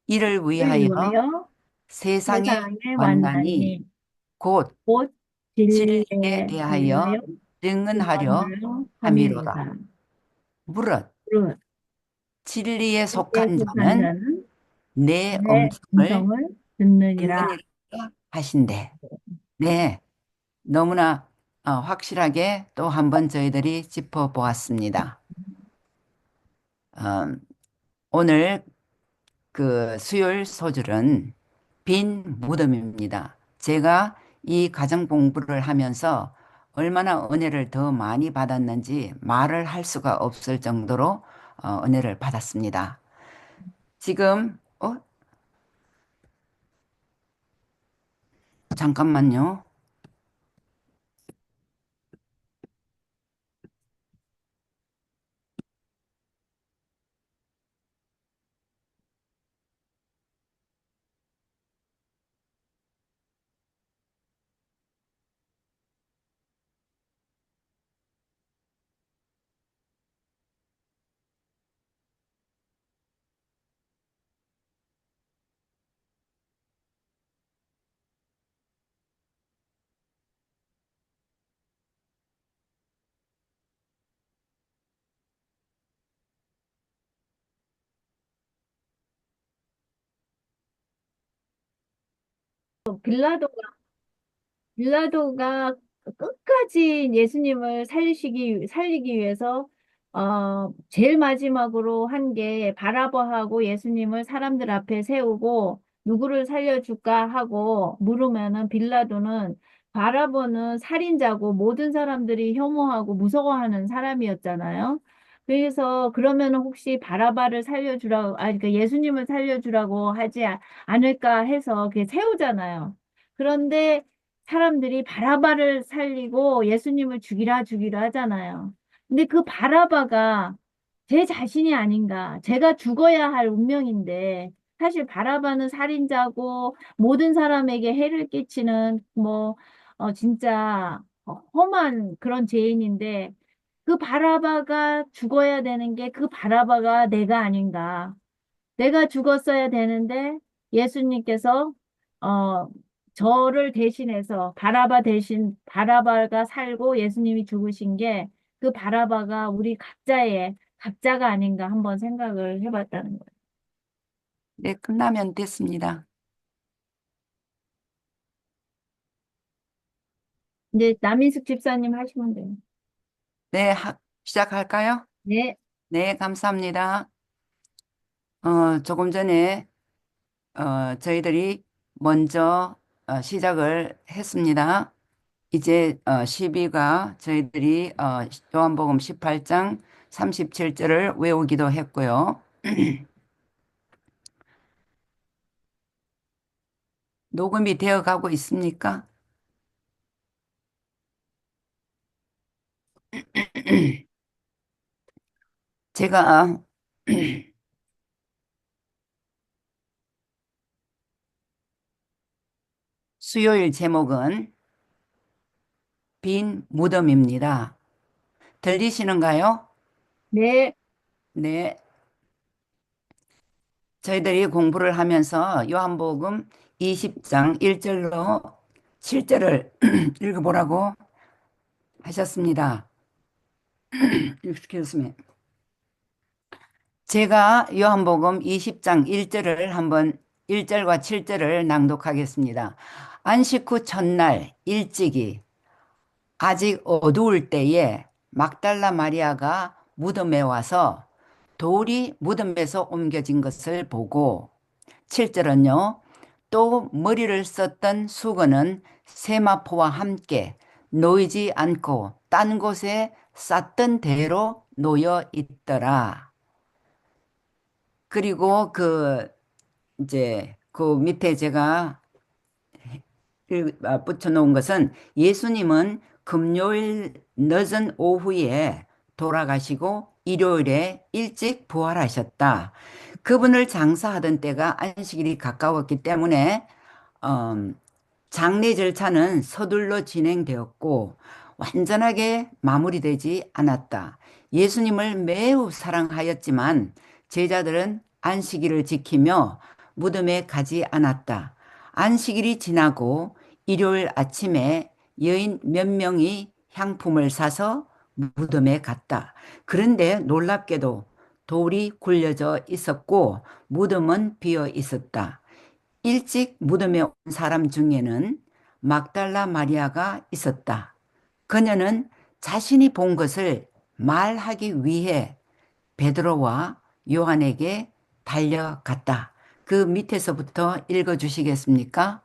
이를 이를 위하여 위하여 세상에 세상에 왔나니 왔나니 곧 곧 진리에 진리에 대하여 대하여 증언하려 증언하려 함이로다. 함이로다. 무릇 그 진리에 진리에 속한 속한 자는 자는 내 내 음성을 음성을 듣느니라. 듣느니라 하신대. 네, 너무나 확실하게 또 한 번 저희들이 짚어보았습니다. 어, 오늘 그 수요일 소절은 빈 무덤입니다. 제가 이 가정 공부를 하면서 얼마나 은혜를 더 많이 받았는지 말을 할 수가 없을 정도로 은혜를 받았습니다. 지금 잠깐만요. 빌라도가 빌라도가 끝까지 예수님을 살리기 위해서, 제일 마지막으로 한 게 바라바하고 예수님을 사람들 앞에 세우고 누구를 살려줄까 하고 물으면은 빌라도는 바라바는 살인자고 모든 사람들이 혐오하고 무서워하는 사람이었잖아요. 그래서 그러면은 혹시 바라바를 살려주라고, 아니, 그 예수님을 살려주라고 하지 않을까 해서 그게 세우잖아요. 그런데 사람들이 바라바를 살리고 예수님을 죽이라 하잖아요. 근데 그 바라바가 제 자신이 아닌가. 제가 죽어야 할 운명인데 사실 바라바는 살인자고 모든 사람에게 해를 끼치는 진짜 험한 그런 죄인인데 그 바라바가 죽어야 되는 게 그 바라바가 내가 아닌가. 내가 죽었어야 되는데 예수님께서 어 저를 대신해서 바라바 대신 바라바가 살고 예수님이 죽으신 게 그 바라바가 우리 각자의 각자가 아닌가 한번 생각을 해봤다는 거예요. 네, 끝나면 됐습니다. 이제 남인숙 집사님 하시면 돼요. 네, 시작할까요? 네. 네, 감사합니다. 조금 전에 저희들이 먼저 시작을 했습니다. 이제 시비가 저희들이 요한복음 18장 37절을 외우기도 했고요. 녹음이 되어 가고 있습니까? 제가 수요일 제목은 빈 무덤입니다. 들리시는가요? 네, 네. 저희들이 공부를 하면서 요한복음 20장 1절로 7절을 읽어보라고 하셨습니다. Excuse me. 제가 요한복음 20장 1절을 한번 1절과 7절을 낭독하겠습니다. 안식 후 첫날 일찍이 아직 어두울 때에 막달라 마리아가 무덤에 와서 돌이 무덤에서 옮겨진 것을 보고 7절은요. 또 머리를 썼던 수건은 세마포와 함께 놓이지 않고 딴 곳에 쌌던 대로 놓여 있더라. 그리고 이제 그 밑에 제가 붙여놓은 것은 예수님은 금요일 늦은 오후에 돌아가시고 일요일에 일찍 부활하셨다. 그분을 장사하던 때가 안식일이 가까웠기 때문에 음, 장례 절차는 서둘러 진행되었고 완전하게 마무리되지 않았다. 예수님을 매우 사랑하였지만 제자들은 안식일을 지키며 무덤에 가지 않았다. 안식일이 지나고 일요일 아침에 여인 몇 명이 향품을 사서 무덤에 갔다. 그런데 놀랍게도 돌이 굴려져 있었고 무덤은 비어 있었다. 일찍 무덤에 온 사람 중에는 막달라 마리아가 있었다. 그녀는 자신이 본 것을 말하기 위해 베드로와 요한에게 달려갔다. 그 밑에서부터 읽어 주시겠습니까?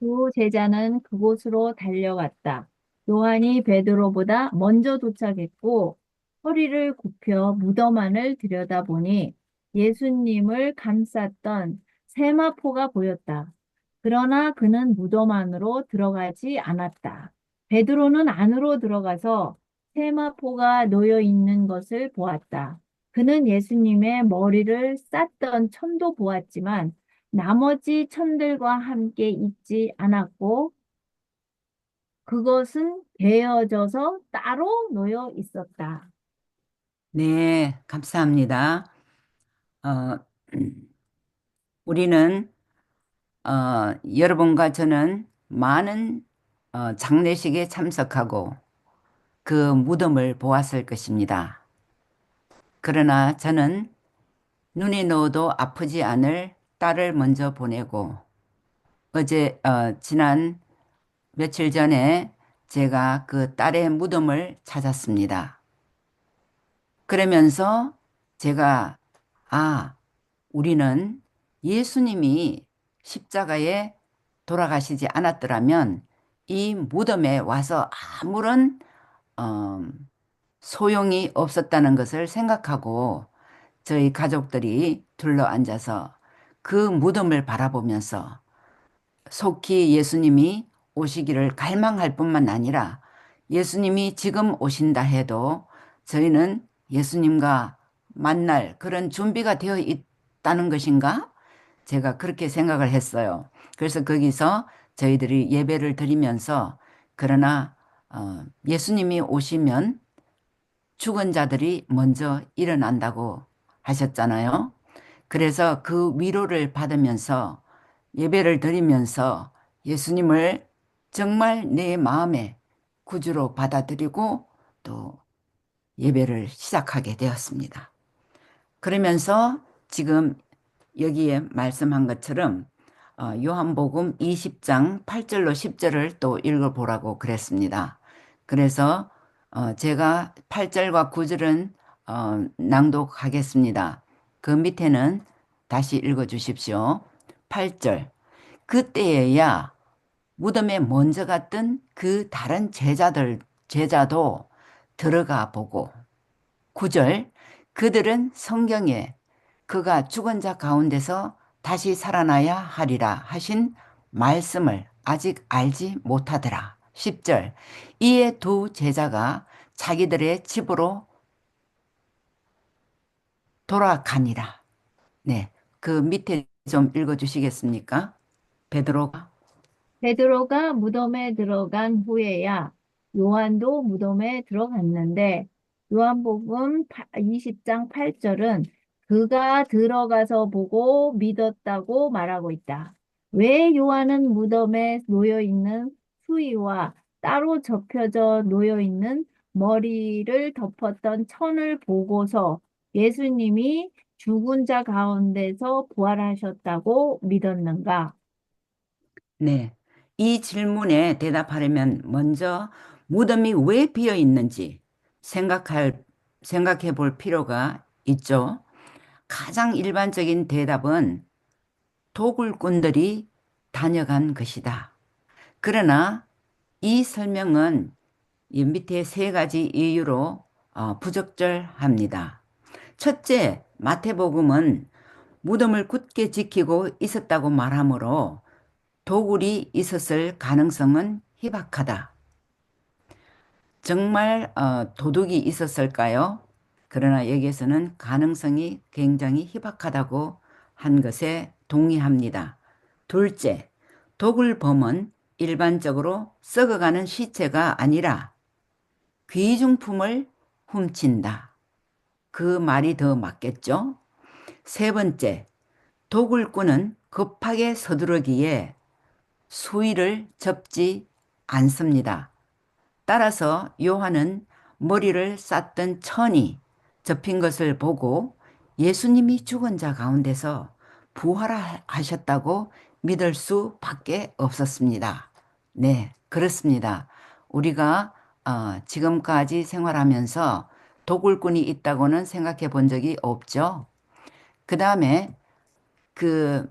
두 제자는 그곳으로 달려갔다. 요한이 베드로보다 먼저 도착했고 허리를 굽혀 무덤 안을 들여다보니 예수님을 감쌌던 세마포가 보였다. 그러나 그는 무덤 안으로 들어가지 않았다. 베드로는 안으로 들어가서 세마포가 놓여 있는 것을 보았다. 그는 예수님의 머리를 쌌던 천도 보았지만 나머지 천들과 함께 있지 않았고 그것은 베어져서 따로 놓여 있었다. 네, 감사합니다. 어, 우리는 여러분과 저는 많은 장례식에 참석하고 그 무덤을 보았을 것입니다. 그러나 저는 눈이 넣어도 아프지 않을 딸을 먼저 보내고 지난 며칠 전에 제가 그 딸의 무덤을 찾았습니다. 그러면서 제가 아, 우리는 예수님이 십자가에 돌아가시지 않았더라면 이 무덤에 와서 아무런 어, 소용이 없었다는 것을 생각하고 저희 가족들이 둘러앉아서 그 무덤을 바라보면서 속히 예수님이 오시기를 갈망할 뿐만 아니라 예수님이 지금 오신다 해도 저희는 예수님과 만날 그런 준비가 되어 있다는 것인가? 제가 그렇게 생각을 했어요. 그래서 거기서 저희들이 예배를 드리면서 그러나 예수님이 오시면 죽은 자들이 먼저 일어난다고 하셨잖아요. 그래서 그 위로를 받으면서 예배를 드리면서 예수님을 정말 내 마음의 구주로 받아들이고 또 예배를 시작하게 되었습니다. 그러면서 지금 여기에 말씀한 것처럼 요한복음 20장 8절로 10절을 또 읽어보라고 그랬습니다. 그래서 제가 8절과 9절은 낭독하겠습니다. 그 밑에는 다시 읽어 주십시오. 8절. 그때에야 무덤에 먼저 갔던 그 다른 제자도 들어가 보고 9절. 그들은 성경에 그가 죽은 자 가운데서 다시 살아나야 하리라 하신 말씀을 아직 알지 못하더라. 10절. 이에 두 제자가 자기들의 집으로 돌아가니라. 네. 그 밑에 좀 읽어 주시겠습니까? 베드로가 베드로가 무덤에 들어간 후에야 요한도 무덤에 들어갔는데 요한복음 20장 8절은 그가 들어가서 보고 믿었다고 말하고 있다. 왜 요한은 무덤에 놓여 있는 수의와 따로 접혀져 놓여 있는 머리를 덮었던 천을 보고서 예수님이 죽은 자 가운데서 부활하셨다고 믿었는가? 네. 이 질문에 대답하려면 먼저 무덤이 왜 비어 있는지 생각해 볼 필요가 있죠. 가장 일반적인 대답은 도굴꾼들이 다녀간 것이다. 그러나 이 설명은 이 밑에 세 가지 이유로 부적절합니다. 첫째, 마태복음은 무덤을 굳게 지키고 있었다고 말하므로 도굴이 있었을 가능성은 희박하다. 정말 도둑이 있었을까요? 그러나 여기에서는 가능성이 굉장히 희박하다고 한 것에 동의합니다. 둘째, 도굴범은 일반적으로 썩어가는 시체가 아니라 귀중품을 훔친다. 그 말이 더 맞겠죠? 세 번째, 도굴꾼은 급하게 서두르기에 수위를 접지 않습니다. 따라서 요한은 머리를 쌌던 천이 접힌 것을 보고 예수님이 죽은 자 가운데서 부활하셨다고 믿을 수밖에 없었습니다. 네, 그렇습니다. 우리가 지금까지 생활하면서 도굴꾼이 있다고는 생각해 본 적이 없죠. 그 다음에 그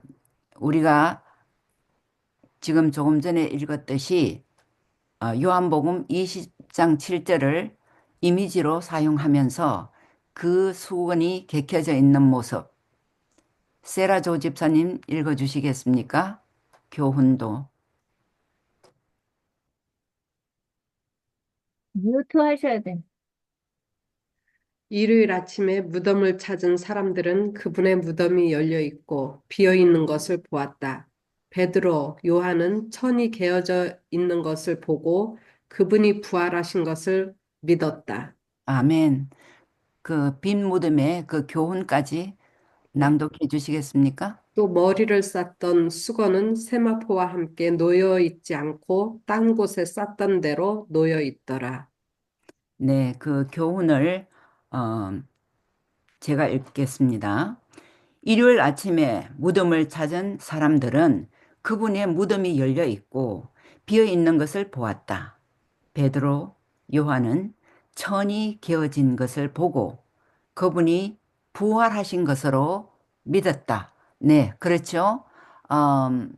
우리가 지금 조금 전에 읽었듯이 요한복음 20장 7절을 이미지로 사용하면서 그 수건이 개켜져 있는 모습. 세라조 집사님 읽어주시겠습니까? 교훈도. 뮤트 하셔야 돼. 일요일 아침에 무덤을 찾은 사람들은 그분의 무덤이 열려 있고 비어 있는 것을 보았다. 베드로, 요한은 천이 개어져 있는 것을 보고 그분이 부활하신 것을 믿었다. 아멘. 그 빈 무덤의 그 교훈까지 네. 낭독해 주시겠습니까? 또 머리를 쌌던 수건은 세마포와 함께 놓여 있지 않고 딴 곳에 쌌던 대로 놓여 있더라. 네, 그 교훈을 어, 제가 읽겠습니다. 일요일 아침에 무덤을 찾은 사람들은 그분의 무덤이 열려 있고 비어 있는 것을 보았다. 베드로, 요한은 천이 개어진 것을 보고 그분이 부활하신 것으로 믿었다. 네, 그렇죠. 음,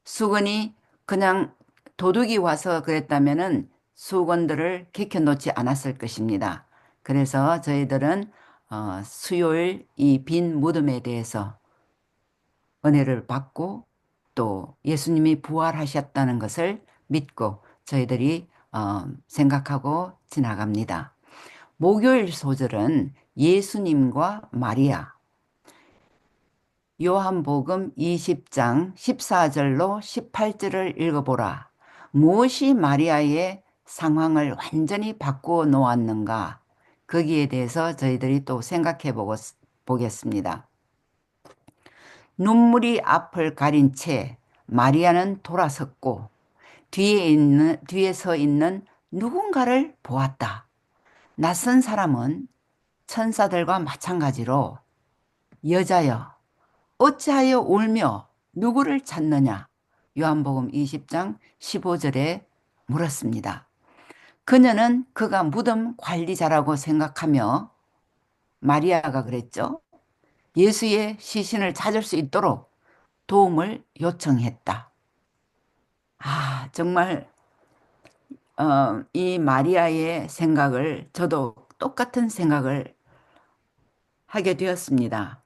수건이 그냥 도둑이 와서 그랬다면은 수건들을 개켜놓지 않았을 것입니다. 그래서 저희들은 수요일 이 빈 무덤에 대해서 은혜를 받고 또 예수님이 부활하셨다는 것을 믿고 저희들이 생각하고 지나갑니다. 목요일 소절은 예수님과 마리아, 요한복음 20장 14절로 18절을 읽어보라. 무엇이 마리아의 상황을 완전히 바꾸어 놓았는가? 거기에 대해서 저희들이 또 생각해 보겠습니다. 눈물이 앞을 가린 채 마리아는 돌아섰고 뒤에 서 있는 누군가를 보았다. 낯선 사람은 천사들과 마찬가지로 여자여 어찌하여 울며 누구를 찾느냐? 요한복음 20장 15절에 물었습니다. 그녀는 그가 무덤 관리자라고 생각하며 마리아가 그랬죠. 예수의 시신을 찾을 수 있도록 도움을 요청했다. 정말 이 마리아의 생각을 저도 똑같은 생각을 하게 되었습니다.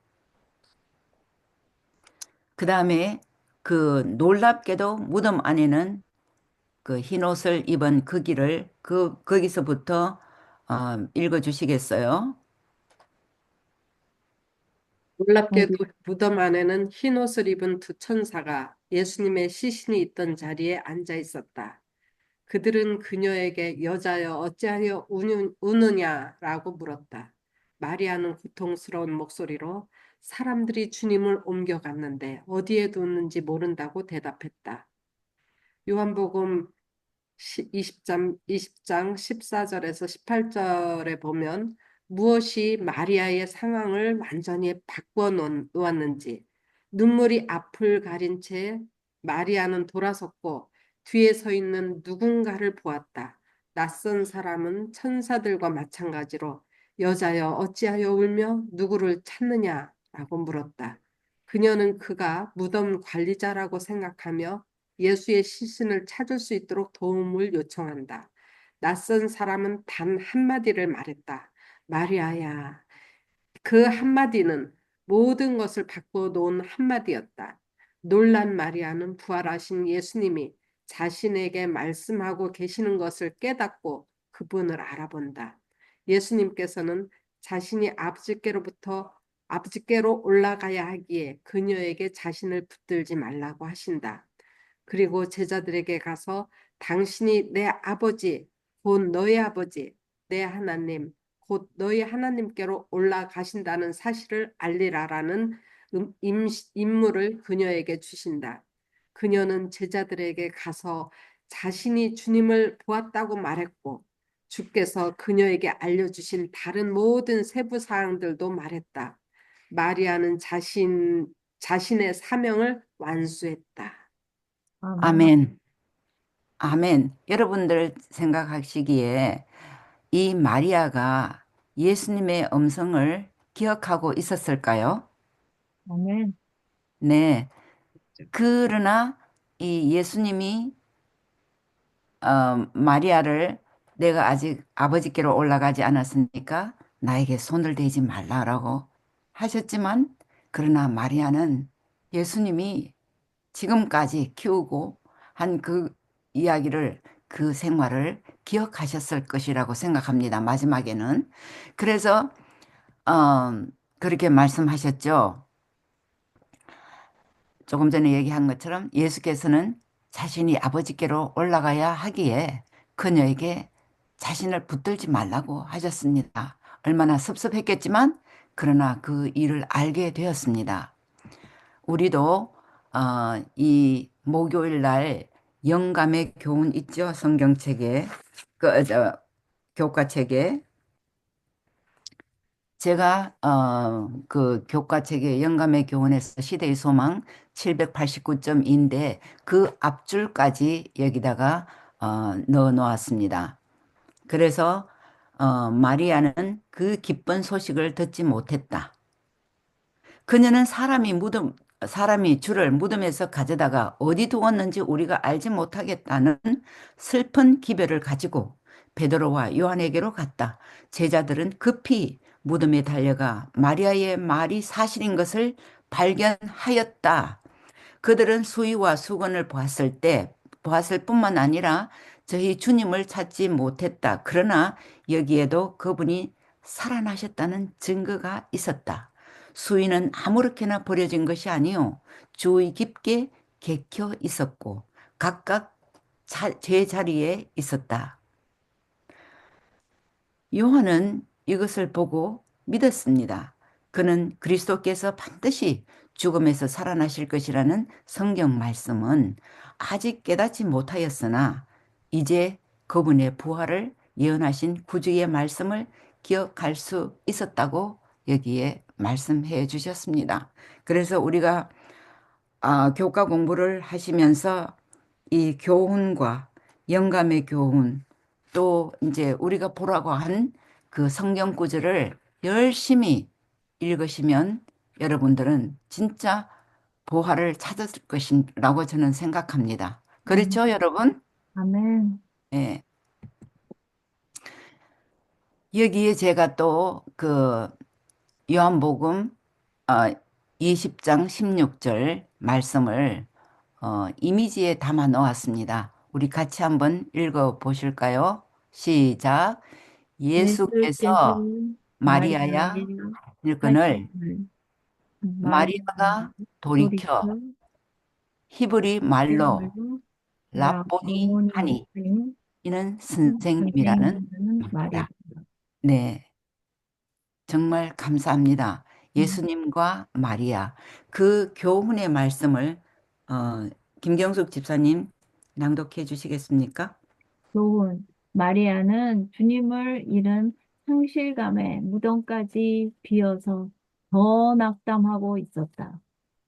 그 다음에 그 놀랍게도 무덤 안에는 그 흰옷을 입은 그 길을 거기서부터 읽어 주시겠어요? 놀랍게도 거기, 무덤 안에는 흰 옷을 입은 두 천사가 예수님의 시신이 있던 자리에 앉아 있었다. 그들은 그녀에게 여자여 어찌하여 우느냐라고 물었다. 마리아는 고통스러운 목소리로 사람들이 주님을 옮겨갔는데 어디에 뒀는지 모른다고 대답했다. 요한복음 20장 14절에서 18절에 보면 무엇이 마리아의 상황을 완전히 바꿔 놓았는지 눈물이 앞을 가린 채 마리아는 돌아섰고 뒤에 서 있는 누군가를 보았다. 낯선 사람은 천사들과 마찬가지로 여자여 어찌하여 울며 누구를 찾느냐라고 물었다. 그녀는 그가 무덤 관리자라고 생각하며 예수의 시신을 찾을 수 있도록 도움을 요청한다. 낯선 사람은 단 한마디를 말했다. 마리아야. 그 한마디는 모든 것을 바꿔놓은 한마디였다. 놀란 마리아는 부활하신 예수님이 자신에게 말씀하고 계시는 것을 깨닫고 그분을 알아본다. 예수님께서는 자신이 아버지께로 올라가야 하기에 그녀에게 자신을 붙들지 말라고 하신다. 그리고 제자들에게 가서 당신이 내 아버지, 곧 너희 아버지, 내 하나님, 곧 너희 하나님께로 올라가신다는 사실을 알리라라는 임무를 그녀에게 주신다. 그녀는 제자들에게 가서 자신이 주님을 보았다고 말했고 주께서 그녀에게 알려주신 다른 모든 세부 사항들도 말했다. 마리아는 자신의 사명을 완수했다. 아멘. 아멘. 아멘. 여러분들 생각하시기에 이 마리아가 예수님의 음성을 기억하고 있었을까요? 아멘. 네. 그러나 이 예수님이 마리아를 내가 아직 아버지께로 올라가지 않았으니까 나에게 손을 대지 말라라고 하셨지만 그러나 마리아는 예수님이 지금까지 키우고 한 그 이야기를 그 생활을 기억하셨을 것이라고 생각합니다. 마지막에는. 그래서 그렇게 말씀하셨죠. 조금 전에 얘기한 것처럼 예수께서는 자신이 아버지께로 올라가야 하기에 그녀에게 자신을 붙들지 말라고 하셨습니다. 얼마나 섭섭했겠지만 그러나 그 일을 알게 되었습니다. 우리도 이 목요일 날 영감의 교훈 있죠? 성경책에 교과책에 제가 그 교과책의 영감의 교훈에서 시대의 소망 789점인데 그 앞줄까지 여기다가 넣어 놓았습니다. 그래서 마리아는 그 기쁜 소식을 듣지 못했다. 그녀는 사람이 주를 무덤에서 가져다가 어디 두었는지 우리가 알지 못하겠다는 슬픈 기별을 가지고 베드로와 요한에게로 갔다. 제자들은 급히 무덤에 달려가 마리아의 말이 사실인 것을 발견하였다. 그들은 수위와 수건을 보았을 뿐만 아니라 저희 주님을 찾지 못했다. 그러나 여기에도 그분이 살아나셨다는 증거가 있었다. 수위는 아무렇게나 버려진 것이 아니요 주의 깊게 개켜 있었고 각각 제 자리에 있었다. 요한은 이것을 보고 믿었습니다. 그는 그리스도께서 반드시 죽음에서 살아나실 것이라는 성경 말씀은 아직 깨닫지 못하였으나 이제 그분의 부활을 예언하신 구주의 말씀을 기억할 수 있었다고 여기에 말씀해 주셨습니다. 그래서 우리가 교과 공부를 하시면서 이 교훈과 영감의 교훈 또 이제 우리가 보라고 한 그 성경 구절을 열심히 읽으시면 여러분들은 진짜 보화를 찾았을 것이라고 저는 생각합니다. 아멘. 그렇죠, 여러분? 아멘. 예. 여기에 제가 또 요한복음 어, 20장 16절 말씀을 이미지에 담아 놓았습니다. 우리 같이 한번 읽어 보실까요? 시작. 예수께서 예수께서 마리아야 마리아에게 일꾼을 하시기를 마리아가 마리아가 돌이켜 돌이켜 히브리 말로 이름으로 라보니 라보니 하니 하니 이는 선생님이라는 선생님이라는 말이다. 말이다. 네, 정말 감사합니다. 음, 예수님과 마리아 그 교훈의 말씀을 어, 김경숙 집사님 낭독해 주시겠습니까? 교훈. 마리아는 주님을 잃은 상실감에 무덤까지 비어서 더 낙담하고 있었다.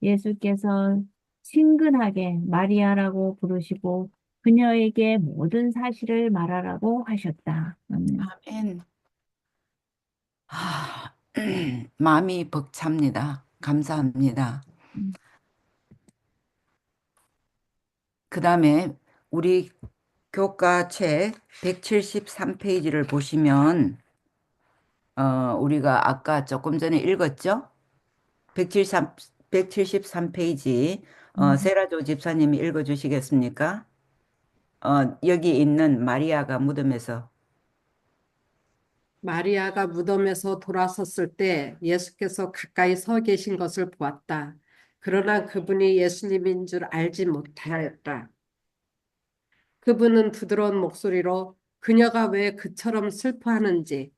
예수께서 친근하게 마리아라고 부르시고 그녀에게 모든 사실을 말하라고 하셨다. 아멘. 마음이 벅찹니다. 감사합니다. 음, 그 다음에 우리 교과책 173페이지를 보시면 우리가 아까 조금 전에 읽었죠? 173페이지 음. 세라조 집사님이 읽어주시겠습니까? 여기 있는 마리아가 무덤에서 마리아가 무덤에서 돌아섰을 때 예수께서 가까이 서 계신 것을 보았다. 그러나 그분이 예수님인 줄 알지 못하였다. 그분은 부드러운 목소리로 그녀가 왜 그처럼 슬퍼하는지,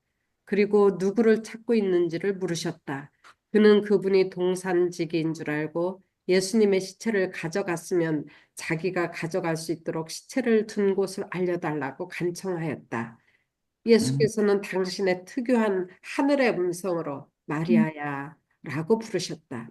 그리고 누구를 찾고 있는지를 물으셨다. 그는 그분이 동산지기인 줄 알고 예수님의 시체를 가져갔으면 자기가 가져갈 수 있도록 시체를 둔 곳을 알려달라고 간청하였다. 음, 예수께서는 당신의 특유한 하늘의 음성으로 마리아야 라고 부르셨다.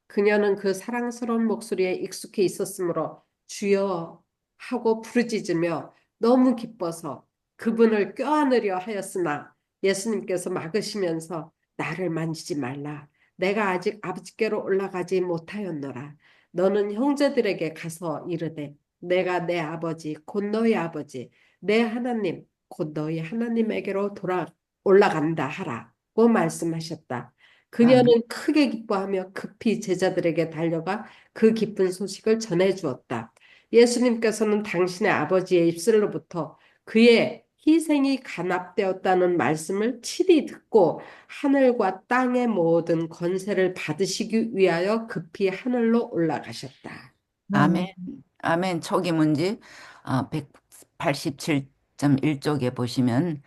그녀는 그 사랑스러운 목소리에 익숙해 있었으므로 주여 하고 부르짖으며 너무 기뻐서 그분을 껴안으려 하였으나 예수님께서 막으시면서 나를 만지지 말라. 내가 아직 아버지께로 올라가지 못하였노라. 너는 형제들에게 가서 이르되 내가 내 아버지 곧 너희 아버지 내 하나님 곧 너희 하나님에게로 돌아 올라간다 하라고 말씀하셨다. 아멘. 그녀는 크게 기뻐하며 급히 제자들에게 달려가 그 기쁜 소식을 전해 주었다. 예수님께서는 당신의 아버지의 입술로부터 그의 희생이 간합되었다는 말씀을 친히 듣고 하늘과 땅의 모든 권세를 받으시기 위하여 급히 하늘로 올라가셨다. 아멘. 아멘. 아멘. 초기 문제 187.1쪽에 보시면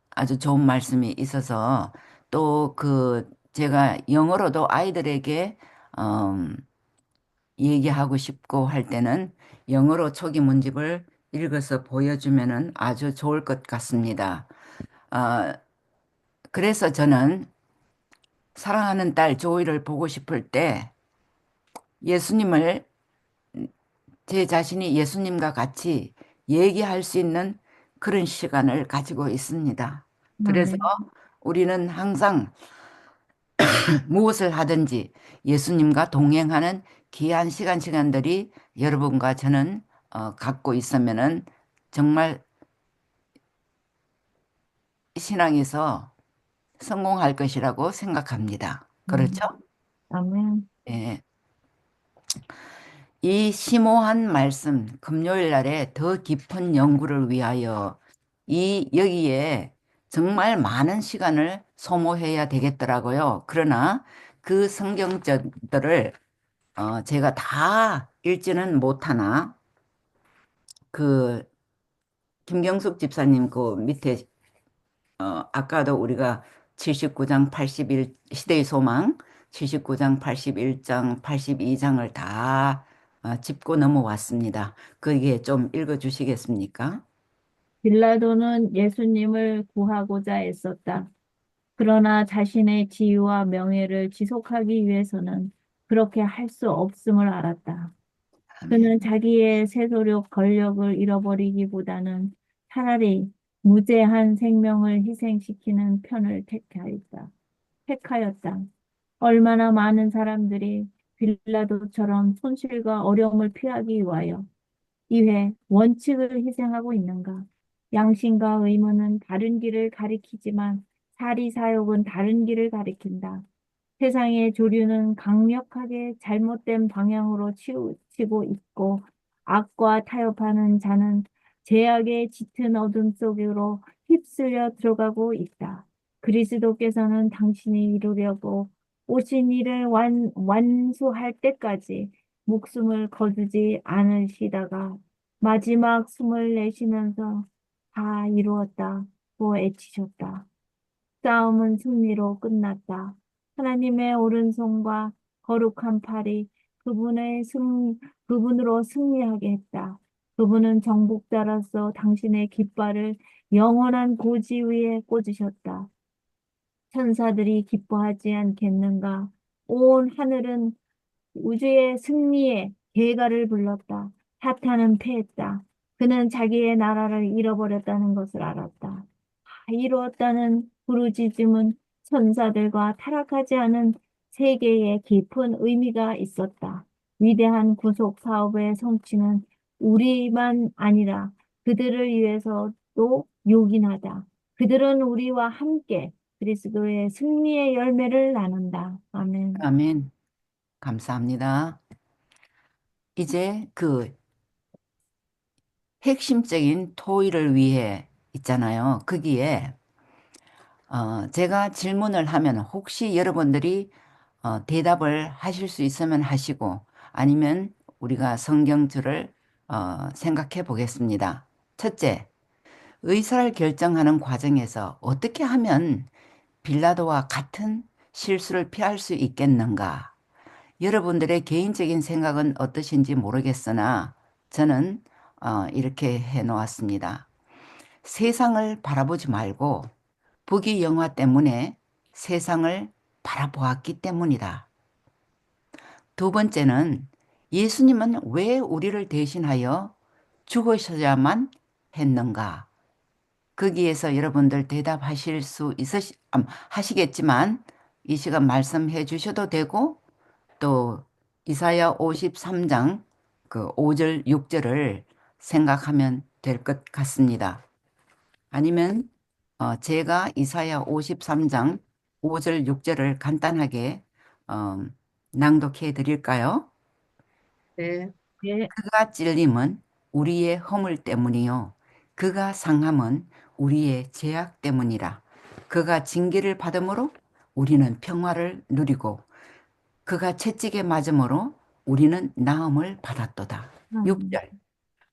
아주 좋은 말씀이 있어서 또 그 제가 영어로도 아이들에게 음, 얘기하고 싶고 할 때는 영어로 초기 문집을 읽어서 보여주면은 아주 좋을 것 같습니다. 어, 그래서 저는 사랑하는 딸 조이를 보고 싶을 때 예수님을 제 자신이 예수님과 같이 얘기할 수 있는 그런 시간을 가지고 있습니다. 그래서 아멘. 우리는 항상 무엇을 하든지 예수님과 동행하는 귀한 시간들이 여러분과 저는 갖고 있으면은 정말 신앙에서 성공할 것이라고 생각합니다. 그렇죠? 아멘. 예. 이 심오한 말씀, 금요일 날에 더 깊은 연구를 위하여 여기에 정말 많은 시간을 소모해야 되겠더라고요. 그러나 그 성경절들을 제가 다 읽지는 못하나 그 김경숙 집사님 그 밑에 아까도 우리가 79장 81 시대의 소망 79장 81장 82장을 다 짚고 넘어왔습니다. 그게 좀 읽어 주시겠습니까? 빌라도는 예수님을 구하고자 애썼다. 그러나 자신의 지위와 명예를 지속하기 위해서는 그렇게 할 수 없음을 알았다. 아멘. 그는 자기의 세속력, 권력을 잃어버리기보다는 차라리 무죄한 생명을 희생시키는 편을 택하였다. 얼마나 많은 사람들이 빌라도처럼 손실과 어려움을 피하기 위하여 이회 원칙을 희생하고 있는가? 양심과 의무는 다른 길을 가리키지만 사리 사욕은 다른 길을 가리킨다. 세상의 조류는 강력하게 잘못된 방향으로 치우치고 있고 악과 타협하는 자는 죄악의 짙은 어둠 속으로 휩쓸려 들어가고 있다. 그리스도께서는 당신이 이루려고 오신 일을 완수할 때까지 목숨을 거두지 않으시다가 마지막 숨을 내쉬면서 다 이루었다고 애치셨다. 싸움은 승리로 끝났다. 하나님의 오른손과 거룩한 팔이 그분으로 승리하게 했다. 그분은 정복자로서 당신의 깃발을 영원한 고지 위에 꽂으셨다. 천사들이 기뻐하지 않겠는가? 온 하늘은 우주의 승리에 개가를 불렀다. 사탄은 패했다. 그는 자기의 나라를 잃어버렸다는 것을 알았다. 이루었다는 부르짖음은 천사들과 타락하지 않은 세계에 깊은 의미가 있었다. 위대한 구속 사업의 성취는 우리만 아니라 그들을 위해서도 요긴하다. 그들은 우리와 함께 그리스도의 승리의 열매를 나눈다. 아멘. 아멘. 감사합니다. 이제 그 핵심적인 토의를 위해 있잖아요. 거기에 제가 질문을 하면 혹시 여러분들이 대답을 하실 수 있으면 하시고 아니면 우리가 성경줄을 생각해 보겠습니다. 첫째, 의사를 결정하는 과정에서 어떻게 하면 빌라도와 같은 실수를 피할 수 있겠는가? 여러분들의 개인적인 생각은 어떠신지 모르겠으나 저는 이렇게 해 놓았습니다. 세상을 바라보지 말고 부귀 영화 때문에 세상을 바라보았기 때문이다. 두 번째는 예수님은 왜 우리를 대신하여 죽으셔야만 했는가? 거기에서 여러분들 대답하실 수 하시겠지만 이 시간 말씀해 주셔도 되고 또 이사야 53장 그 5절 6절을 생각하면 될 것 같습니다. 아니면 제가 이사야 53장 5절 6절을 간단하게 어, 낭독해 드릴까요? 네. 예. 그가 찔림은 우리의 허물 때문이요. 그가 상함은 우리의 죄악 때문이라. 그가 징계를 받음으로 우리는 평화를 누리고 그가 채찍에 맞음으로 우리는 나음을 받았도다. 아멘. 6절.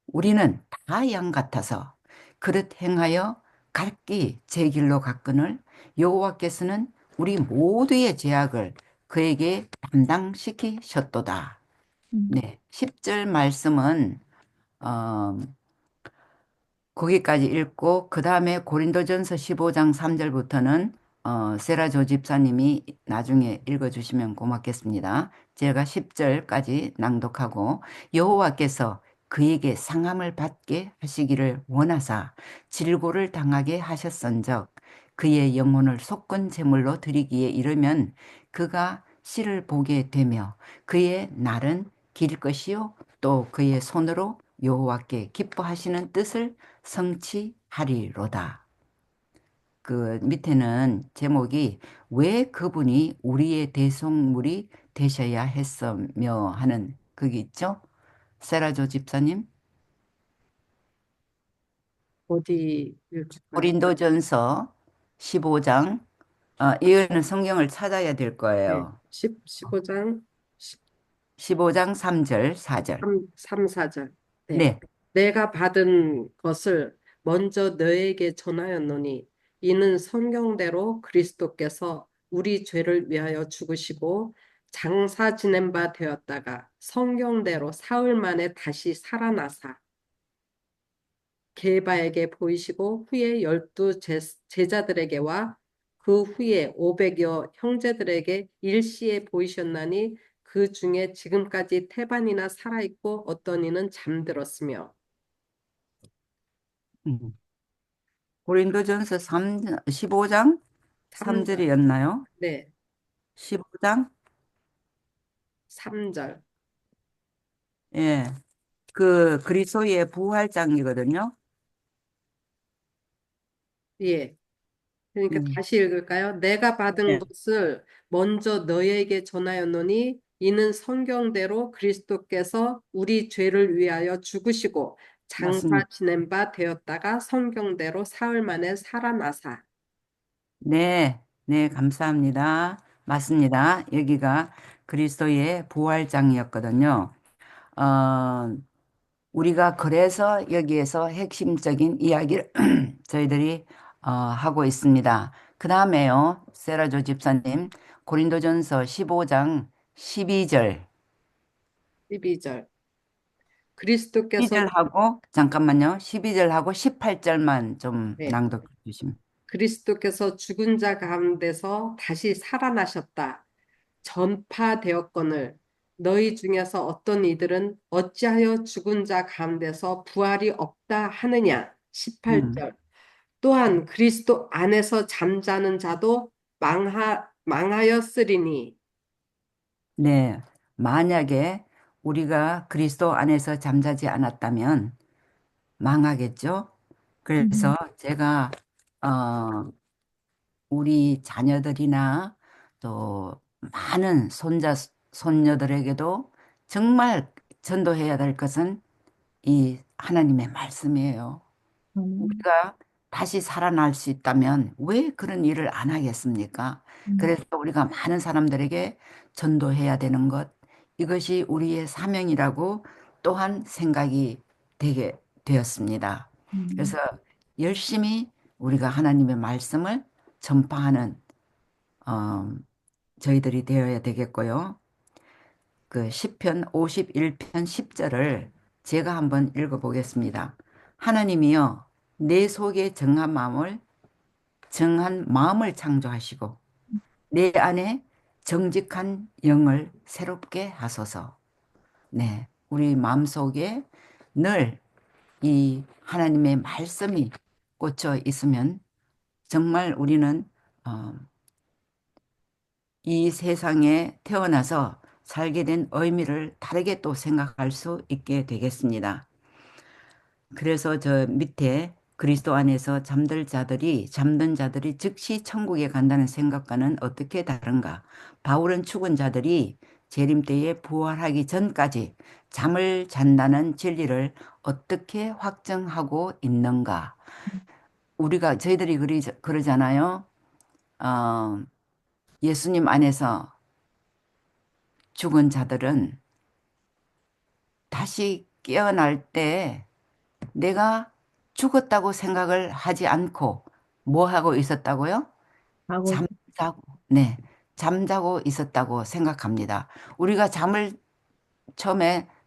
우리는 다 양 같아서 그릇 행하여 갈기 제 길로 갔거늘 여호와께서는 우리 모두의 죄악을 그에게 담당시키셨도다. 음, 네, 10절 말씀은 어, 거기까지 읽고 그 다음에 고린도전서 15장 3절부터는 세라조 집사님이 나중에 읽어주시면 고맙겠습니다. 제가 10절까지 낭독하고 여호와께서 그에게 상함을 받게 하시기를 원하사 질고를 당하게 하셨은적 그의 영혼을 속건 제물로 드리기에 이르면 그가 씨를 보게 되며 그의 날은 길 것이요 또 그의 손으로 여호와께 기뻐하시는 뜻을 성취하리로다. 그 밑에는 제목이 왜 그분이 우리의 대속물이 되셔야 했으며 하는 그게 있죠. 세라조 집사님, 어디 읽을까요? 고린도전서 15장, 이거는 성경을 찾아야 될 네. 거예요. 15장 15장 3절, 4절. 3, 4절. 네. 네. 내가 받은 것을 먼저 너에게 전하였노니 이는 성경대로 그리스도께서 우리 죄를 위하여 죽으시고 장사 지낸 바 되었다가 성경대로 사흘 만에 다시 살아나사 게바에게 보이시고 후에 12 제자들에게와 그 후에 500여 형제들에게 일시에 보이셨나니 그 중에 지금까지 태반이나 살아있고 어떤 이는 잠들었으며 음. 고린도전서 15장 3절. 3절이었나요? 네, 15장? 3절. 예. 그 그리스도의 부활장이거든요. 예. 그러니까 네. 다시 읽을까요? 내가 받은 네. 것을 먼저 너에게 전하였노니 이는 성경대로 그리스도께서 우리 죄를 위하여 죽으시고 장사 맞습니다. 지낸 바 되었다가 성경대로 사흘 만에 살아나사. 네, 네, 감사합니다. 맞습니다. 여기가 그리스도의 부활장이었거든요. 어, 우리가 그래서 여기에서 핵심적인 이야기를 저희들이 하고 있습니다. 그 다음에요, 세라조 집사님, 고린도전서 15장 12절, 12절. 그리스도께서 12절하고, 잠깐만요, 12절하고 18절만 좀 네, 낭독해 주시면. 그리스도께서 죽은 자 가운데서 다시 살아나셨다. 전파되었거늘 너희 중에서 어떤 이들은 어찌하여 죽은 자 가운데서 부활이 없다 하느냐. 음, 18절. 또한 그리스도 안에서 잠자는 자도 망하였으리니. 네, 만약에 우리가 그리스도 안에서 잠자지 않았다면 망하겠죠? 음, 그래서 제가, 우리 자녀들이나 또 많은 손녀들에게도 정말 전도해야 될 것은 이 하나님의 말씀이에요. 저는, 우리가 다시 살아날 수 있다면 왜 그런 일을 안 하겠습니까? 음, 그래서 우리가 많은 사람들에게 전도해야 되는 것, 이것이 우리의 사명이라고 또한 생각이 되게 되었습니다. 그래서 음, 열심히 우리가 하나님의 말씀을 전파하는 어, 저희들이 되어야 되겠고요. 그 시편 51편 10절을 제가 한번 읽어보겠습니다. 하나님이여 내 속에 정한 마음을 창조하시고 내 안에 정직한 영을 새롭게 하소서. 네, 우리 마음속에 늘 이 하나님의 말씀이 꽂혀 있으면 정말 우리는 어, 이 세상에 태어나서 살게 된 의미를 다르게 또 생각할 수 있게 되겠습니다. 그래서 저 밑에 그리스도 안에서 잠든 자들이 즉시 천국에 간다는 생각과는 어떻게 다른가? 바울은 죽은 자들이 재림 때에 부활하기 전까지 잠을 잔다는 진리를 어떻게 확정하고 있는가? 저희들이 그러잖아요. 어, 예수님 안에서 죽은 자들은 다시 깨어날 때 내가 죽었다고 생각을 하지 않고 뭐 하고 있었다고요? 하고 있, 잠자고, 네, 잠자고 있었다고 생각합니다. 우리가 처음에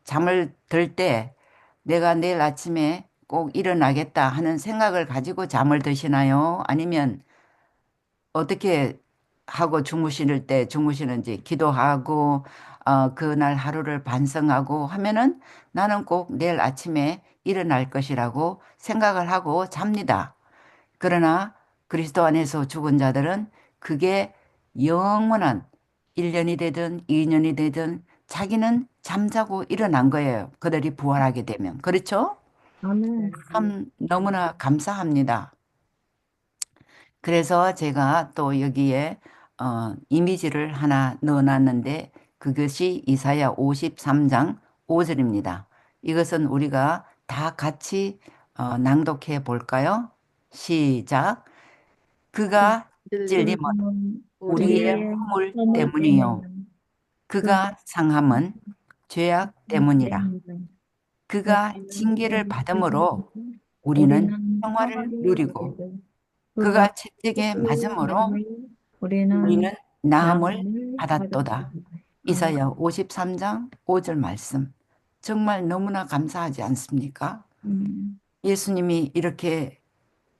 잠을 들 때 내가 내일 아침에 꼭 일어나겠다 하는 생각을 가지고 잠을 드시나요? 아니면 어떻게 하고 주무실 때 주무시는지 기도하고 그날 하루를 반성하고 하면은 나는 꼭 내일 아침에 일어날 것이라고 생각을 하고 잡니다. 그러나 그리스도 안에서 죽은 자들은 그게 영원한 1년이 되든 2년이 되든 자기는 잠자고 일어난 거예요. 그들이 부활하게 되면. 그렇죠? 저는, 참 너무나 감사합니다. 그래서 제가 또 여기에 이미지를 하나 넣어놨는데 그것이 이사야 53장 5절입니다. 이것은 우리가 다 같이 낭독해 볼까요? 시작. 그가 찔림은 그는 우리의 우리의 우리의 허물 허물 때문이요. 때문에, 그가 그가 상함은 죄악 때문이라. 때문에, 그가 징계를 받음으로 우리는 우리는 평화를 평화를 누리고 누리고, 그가 그가 채찍에 맞음으로 받음을 우리는 우리는 나음을 나음을 받았도다. 받았습니다. 이사야 53장 5절 말씀. 정말 너무나 감사하지 않습니까? 음, 예수님이 이렇게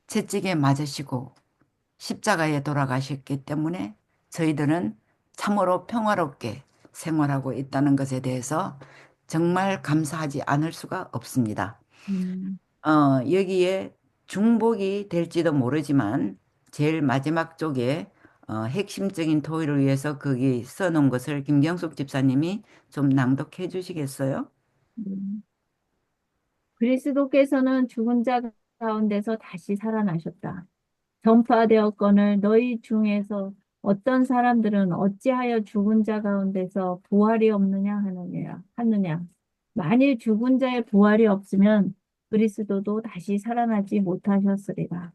채찍에 맞으시고 십자가에 돌아가셨기 때문에 저희들은 참으로 평화롭게 생활하고 있다는 것에 대해서 정말 감사하지 않을 수가 없습니다. 음, 여기에 중복이 될지도 모르지만 제일 마지막 쪽에 핵심적인 토의를 위해서 거기 써놓은 것을 김경숙 집사님이 좀 낭독해 주시겠어요? 음. 그리스도께서는 죽은 자 가운데서 다시 살아나셨다. 전파되었거늘 너희 중에서 어떤 사람들은 어찌하여 죽은 자 가운데서 부활이 없느냐 하느냐. 만일 죽은 자의 부활이 없으면 그리스도도 다시 살아나지 못하셨으리라.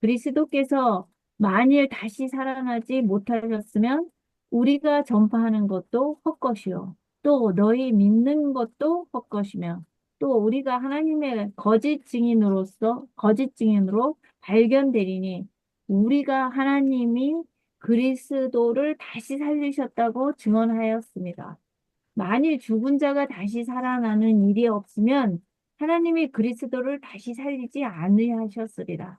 그리스도께서 만일 다시 살아나지 못하셨으면 우리가 전파하는 것도 헛것이요. 또 너희 믿는 것도 헛것이며 또 우리가 하나님의 거짓 증인으로 발견되리니 우리가 하나님이 그리스도를 다시 살리셨다고 증언하였습니다. 만일 죽은 자가 다시 살아나는 일이 없으면 하나님이 그리스도를 다시 살리지 않으셨으리라.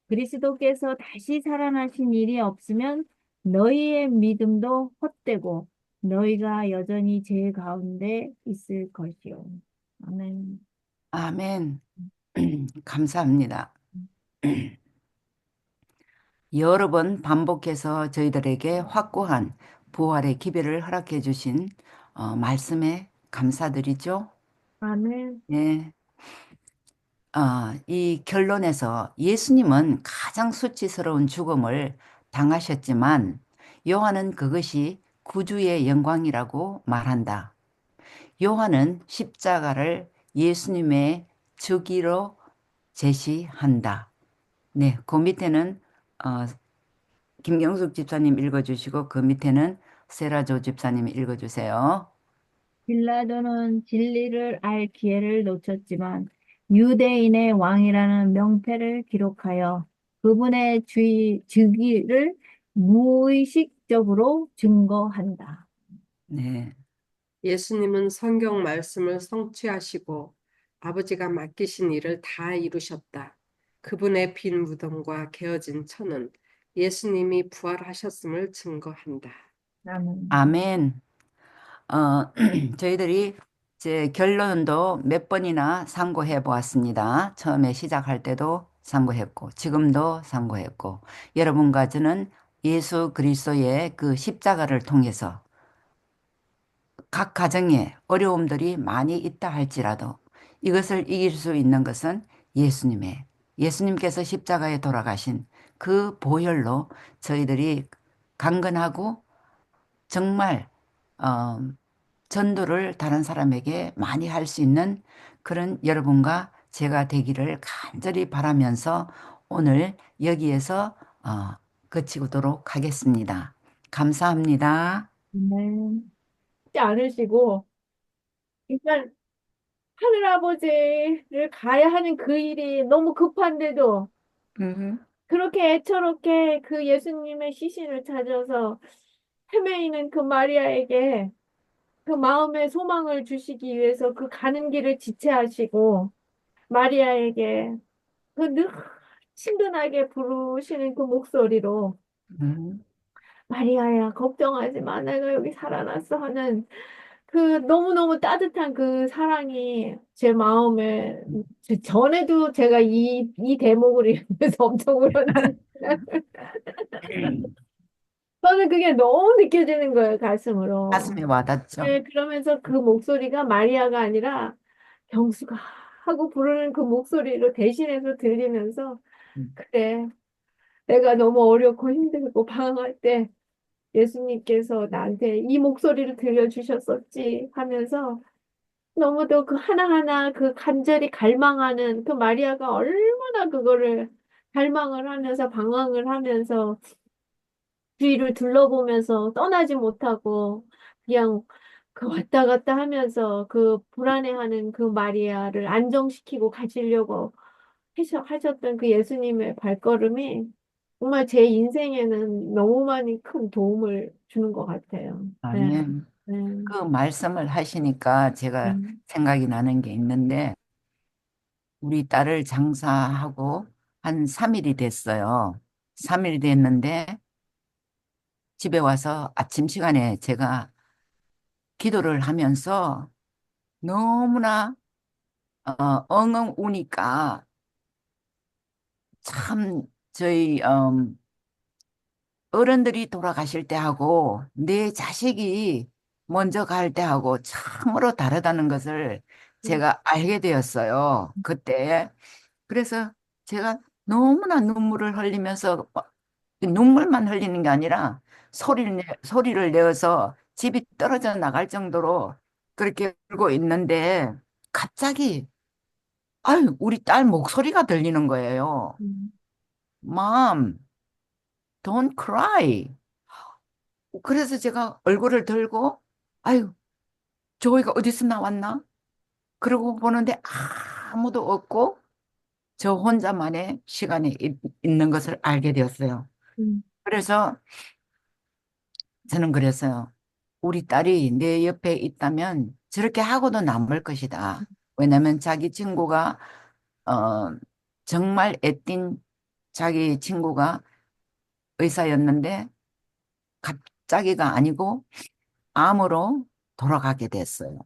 그리스도께서 다시 살아나신 일이 없으면 너희의 믿음도 헛되고 너희가 여전히 죄 가운데 있을 것이요. 아멘. 아멘. 감사합니다. 여러 번 반복해서 저희들에게 확고한 부활의 기별을 허락해 주신 말씀에 감사드리죠. 아멘. 네. 이 결론에서 예수님은 가장 수치스러운 죽음을 당하셨지만 요한은 그것이 구주의 영광이라고 말한다. 요한은 십자가를 예수님의 즉위로 제시한다. 네, 그 밑에는 어, 김경숙 집사님 읽어주시고 그 밑에는 세라조 집사님이 읽어주세요. 빌라도는 진리를 알 기회를 놓쳤지만 유대인의 왕이라는 명패를 기록하여 그분의 즉위를 무의식적으로 증거한다. 네, 예수님은 성경 말씀을 성취하시고 아버지가 맡기신 일을 다 이루셨다. 그분의 빈 무덤과 개어진 천은 예수님이 부활하셨음을 증거한다. 아멘. 아멘. 저희들이 이제 결론도 몇 번이나 상고해 보았습니다. 처음에 시작할 때도 상고했고, 지금도 상고했고, 여러분과 저는 예수 그리스도의 그 십자가를 통해서 각 가정에 어려움들이 많이 있다 할지라도 이것을 이길 수 있는 것은 예수님께서 십자가에 돌아가신 그 보혈로 저희들이 강건하고 정말, 어, 전도를 다른 사람에게 많이 할 수 있는 그런 여러분과 제가 되기를 간절히 바라면서 오늘 여기에서 그치도록 하겠습니다. 감사합니다. 아멘. 잊지 않으시고 일단 하늘아버지를 가야 하는 그 일이 너무 급한데도 음, 그렇게 애처롭게 그 예수님의 시신을 찾아서 헤매이는 그 마리아에게 그 마음의 소망을 주시기 위해서 그 가는 길을 지체하시고 마리아에게 그 늘 친근하게 부르시는 그 목소리로 음, 마리아야 걱정하지 마 내가 여기 살아났어 하는 그 너무너무 따뜻한 그 사랑이 제 마음에 전에도 제가 이 대목을 읽으면서 엄청 울었는데 저는 그게 너무 느껴지는 거예요 가슴으로. 가슴에 와닿죠? 네, 그러면서 그 목소리가 마리아가 아니라 경수가 하고 부르는 그 목소리로 대신해서 들리면서 음, 그래 내가 너무 어렵고 힘들고 방황할 때 예수님께서 나한테 이 목소리를 들려주셨었지 하면서 너무도 그 하나하나 그 간절히 갈망하는 그 마리아가 얼마나 그거를 갈망을 하면서 방황을 하면서 주위를 둘러보면서 떠나지 못하고 그냥 그 왔다 갔다 하면서 그 불안해하는 그 마리아를 안정시키고 가시려고 하셨던 그 예수님의 발걸음이 정말 제 인생에는 너무 많이 큰 도움을 주는 것 같아요. 네, 아멘. 네, 그 말씀을 하시니까 제가 음, 생각이 나는 게 있는데, 우리 딸을 장사하고 한 3일이 됐어요. 3일이 됐는데, 집에 와서 아침 시간에 제가 기도를 하면서 너무나 엉엉 우니까 참 저희 어른들이 돌아가실 때하고 내 자식이 먼저 갈 때하고 참으로 다르다는 것을 음, 제가 알게 되었어요. 그때. 그래서 제가 너무나 눈물을 흘리면서 눈물만 흘리는 게 아니라 소리를 내어서 집이 떨어져 나갈 정도로 그렇게 울고 있는데 갑자기 아유, 우리 딸 목소리가 들리는 거예요. 음, Mom, don't cry. 그래서 제가 얼굴을 들고 아유, 조이가 어디서 나왔나? 그러고 보는데 아무도 없고 저 혼자만의 시간이 있는 것을 알게 되었어요. 음, 그래서 저는 그랬어요. 우리 딸이 내 옆에 있다면 저렇게 하고도 남을 것이다. 왜냐면 자기 친구가 어 정말 애띤 자기 친구가 의사였는데 갑자기가 아니고 암으로 돌아가게 됐어요.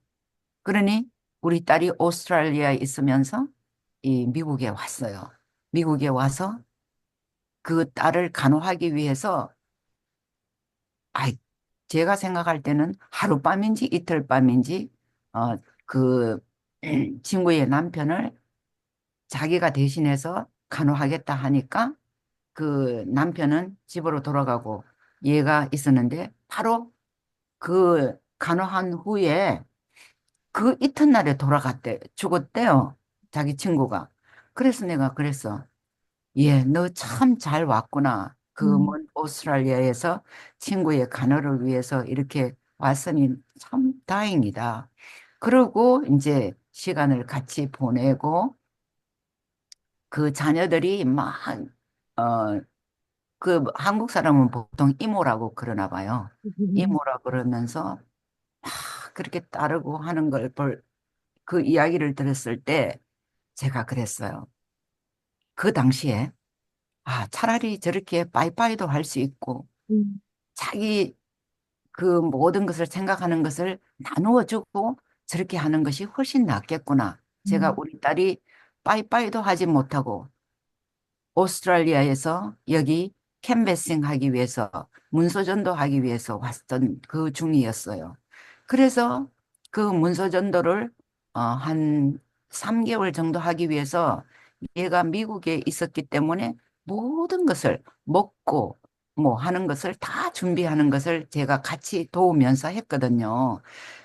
그러니 우리 딸이 오스트레일리아에 있으면서 이 미국에 왔어요. 미국에 와서 그 딸을 간호하기 위해서 아이 제가 생각할 때는 하룻밤인지 이틀밤인지 그 친구의 남편을 자기가 대신해서 간호하겠다 하니까 그 남편은 집으로 돌아가고 얘가 있었는데 바로 그 간호한 후에 그 이튿날에 돌아갔대 죽었대요 자기 친구가. 그래서 내가 그랬어. 예, 너 참 잘 왔구나. 그 음, 먼 오스트랄리아에서 친구의 간호를 위해서 이렇게 왔으니 참 다행이다. 그러고 이제 시간을 같이 보내고 그 자녀들이 막, 그 한국 사람은 보통 이모라고 그러나 봐요. 이모라 그러면서 막 그렇게 따르고 하는 그 이야기를 들었을 때 제가 그랬어요. 그 당시에 차라리 저렇게 빠이빠이도 할 수 있고 음, 자기 그 모든 것을 생각하는 것을 나누어 주고 저렇게 하는 것이 훨씬 낫겠구나. 제가 음, 우리 딸이 빠이빠이도 하지 못하고 오스트랄리아에서 여기 캔베싱 하기 위해서 문서전도 하기 위해서 왔던 그 중이었어요. 그래서 그 문서전도를 한 3개월 정도 하기 위해서 얘가 미국에 있었기 때문에 모든 것을 먹고 뭐 하는 것을 다 준비하는 것을 제가 같이 도우면서 했거든요.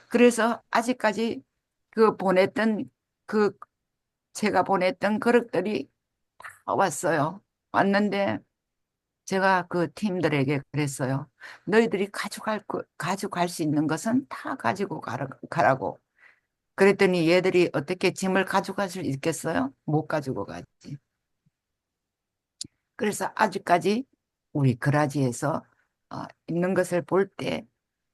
그래서 아직까지 그 보냈던 그 제가 보냈던 그릇들이 왔어요. 왔는데 제가 그 팀들에게 그랬어요. 너희들이 가져갈 수 있는 것은 다 가지고 가라고. 그랬더니 얘들이 어떻게 짐을 가져갈 수 있겠어요? 못 가지고 가지. 그래서 아직까지 우리 그라지에서 있는 것을 볼 때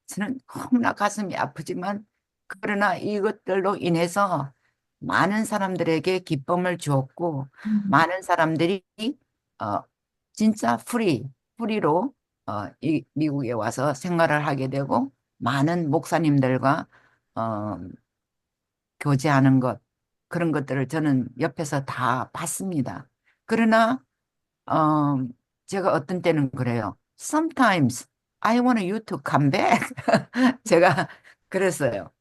저는 너무나 가슴이 아프지만 그러나 이것들로 인해서 많은 사람들에게 기쁨을 주었고 음, 많은 사람들이 어, 진짜 프리로 이 미국에 와서 생활을 하게 되고 많은 목사님들과 어, 교제하는 것 그런 것들을 저는 옆에서 다 봤습니다. 그러나 어, 제가 어떤 때는 그래요. Sometimes I want you to come back. 제가 그랬어요.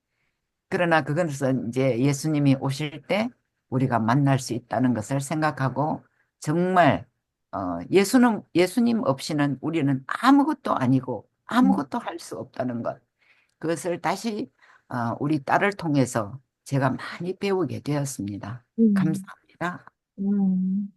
그러나 그것은 이제 예수님이 오실 때 우리가 만날 수 있다는 것을 생각하고 정말 예수님 없이는 우리는 아무것도 아니고 음, 아무것도 할 수 없다는 것. 그것을 다시 우리 딸을 통해서 제가 많이 배우게 되었습니다. 음, 감사합니다. 음.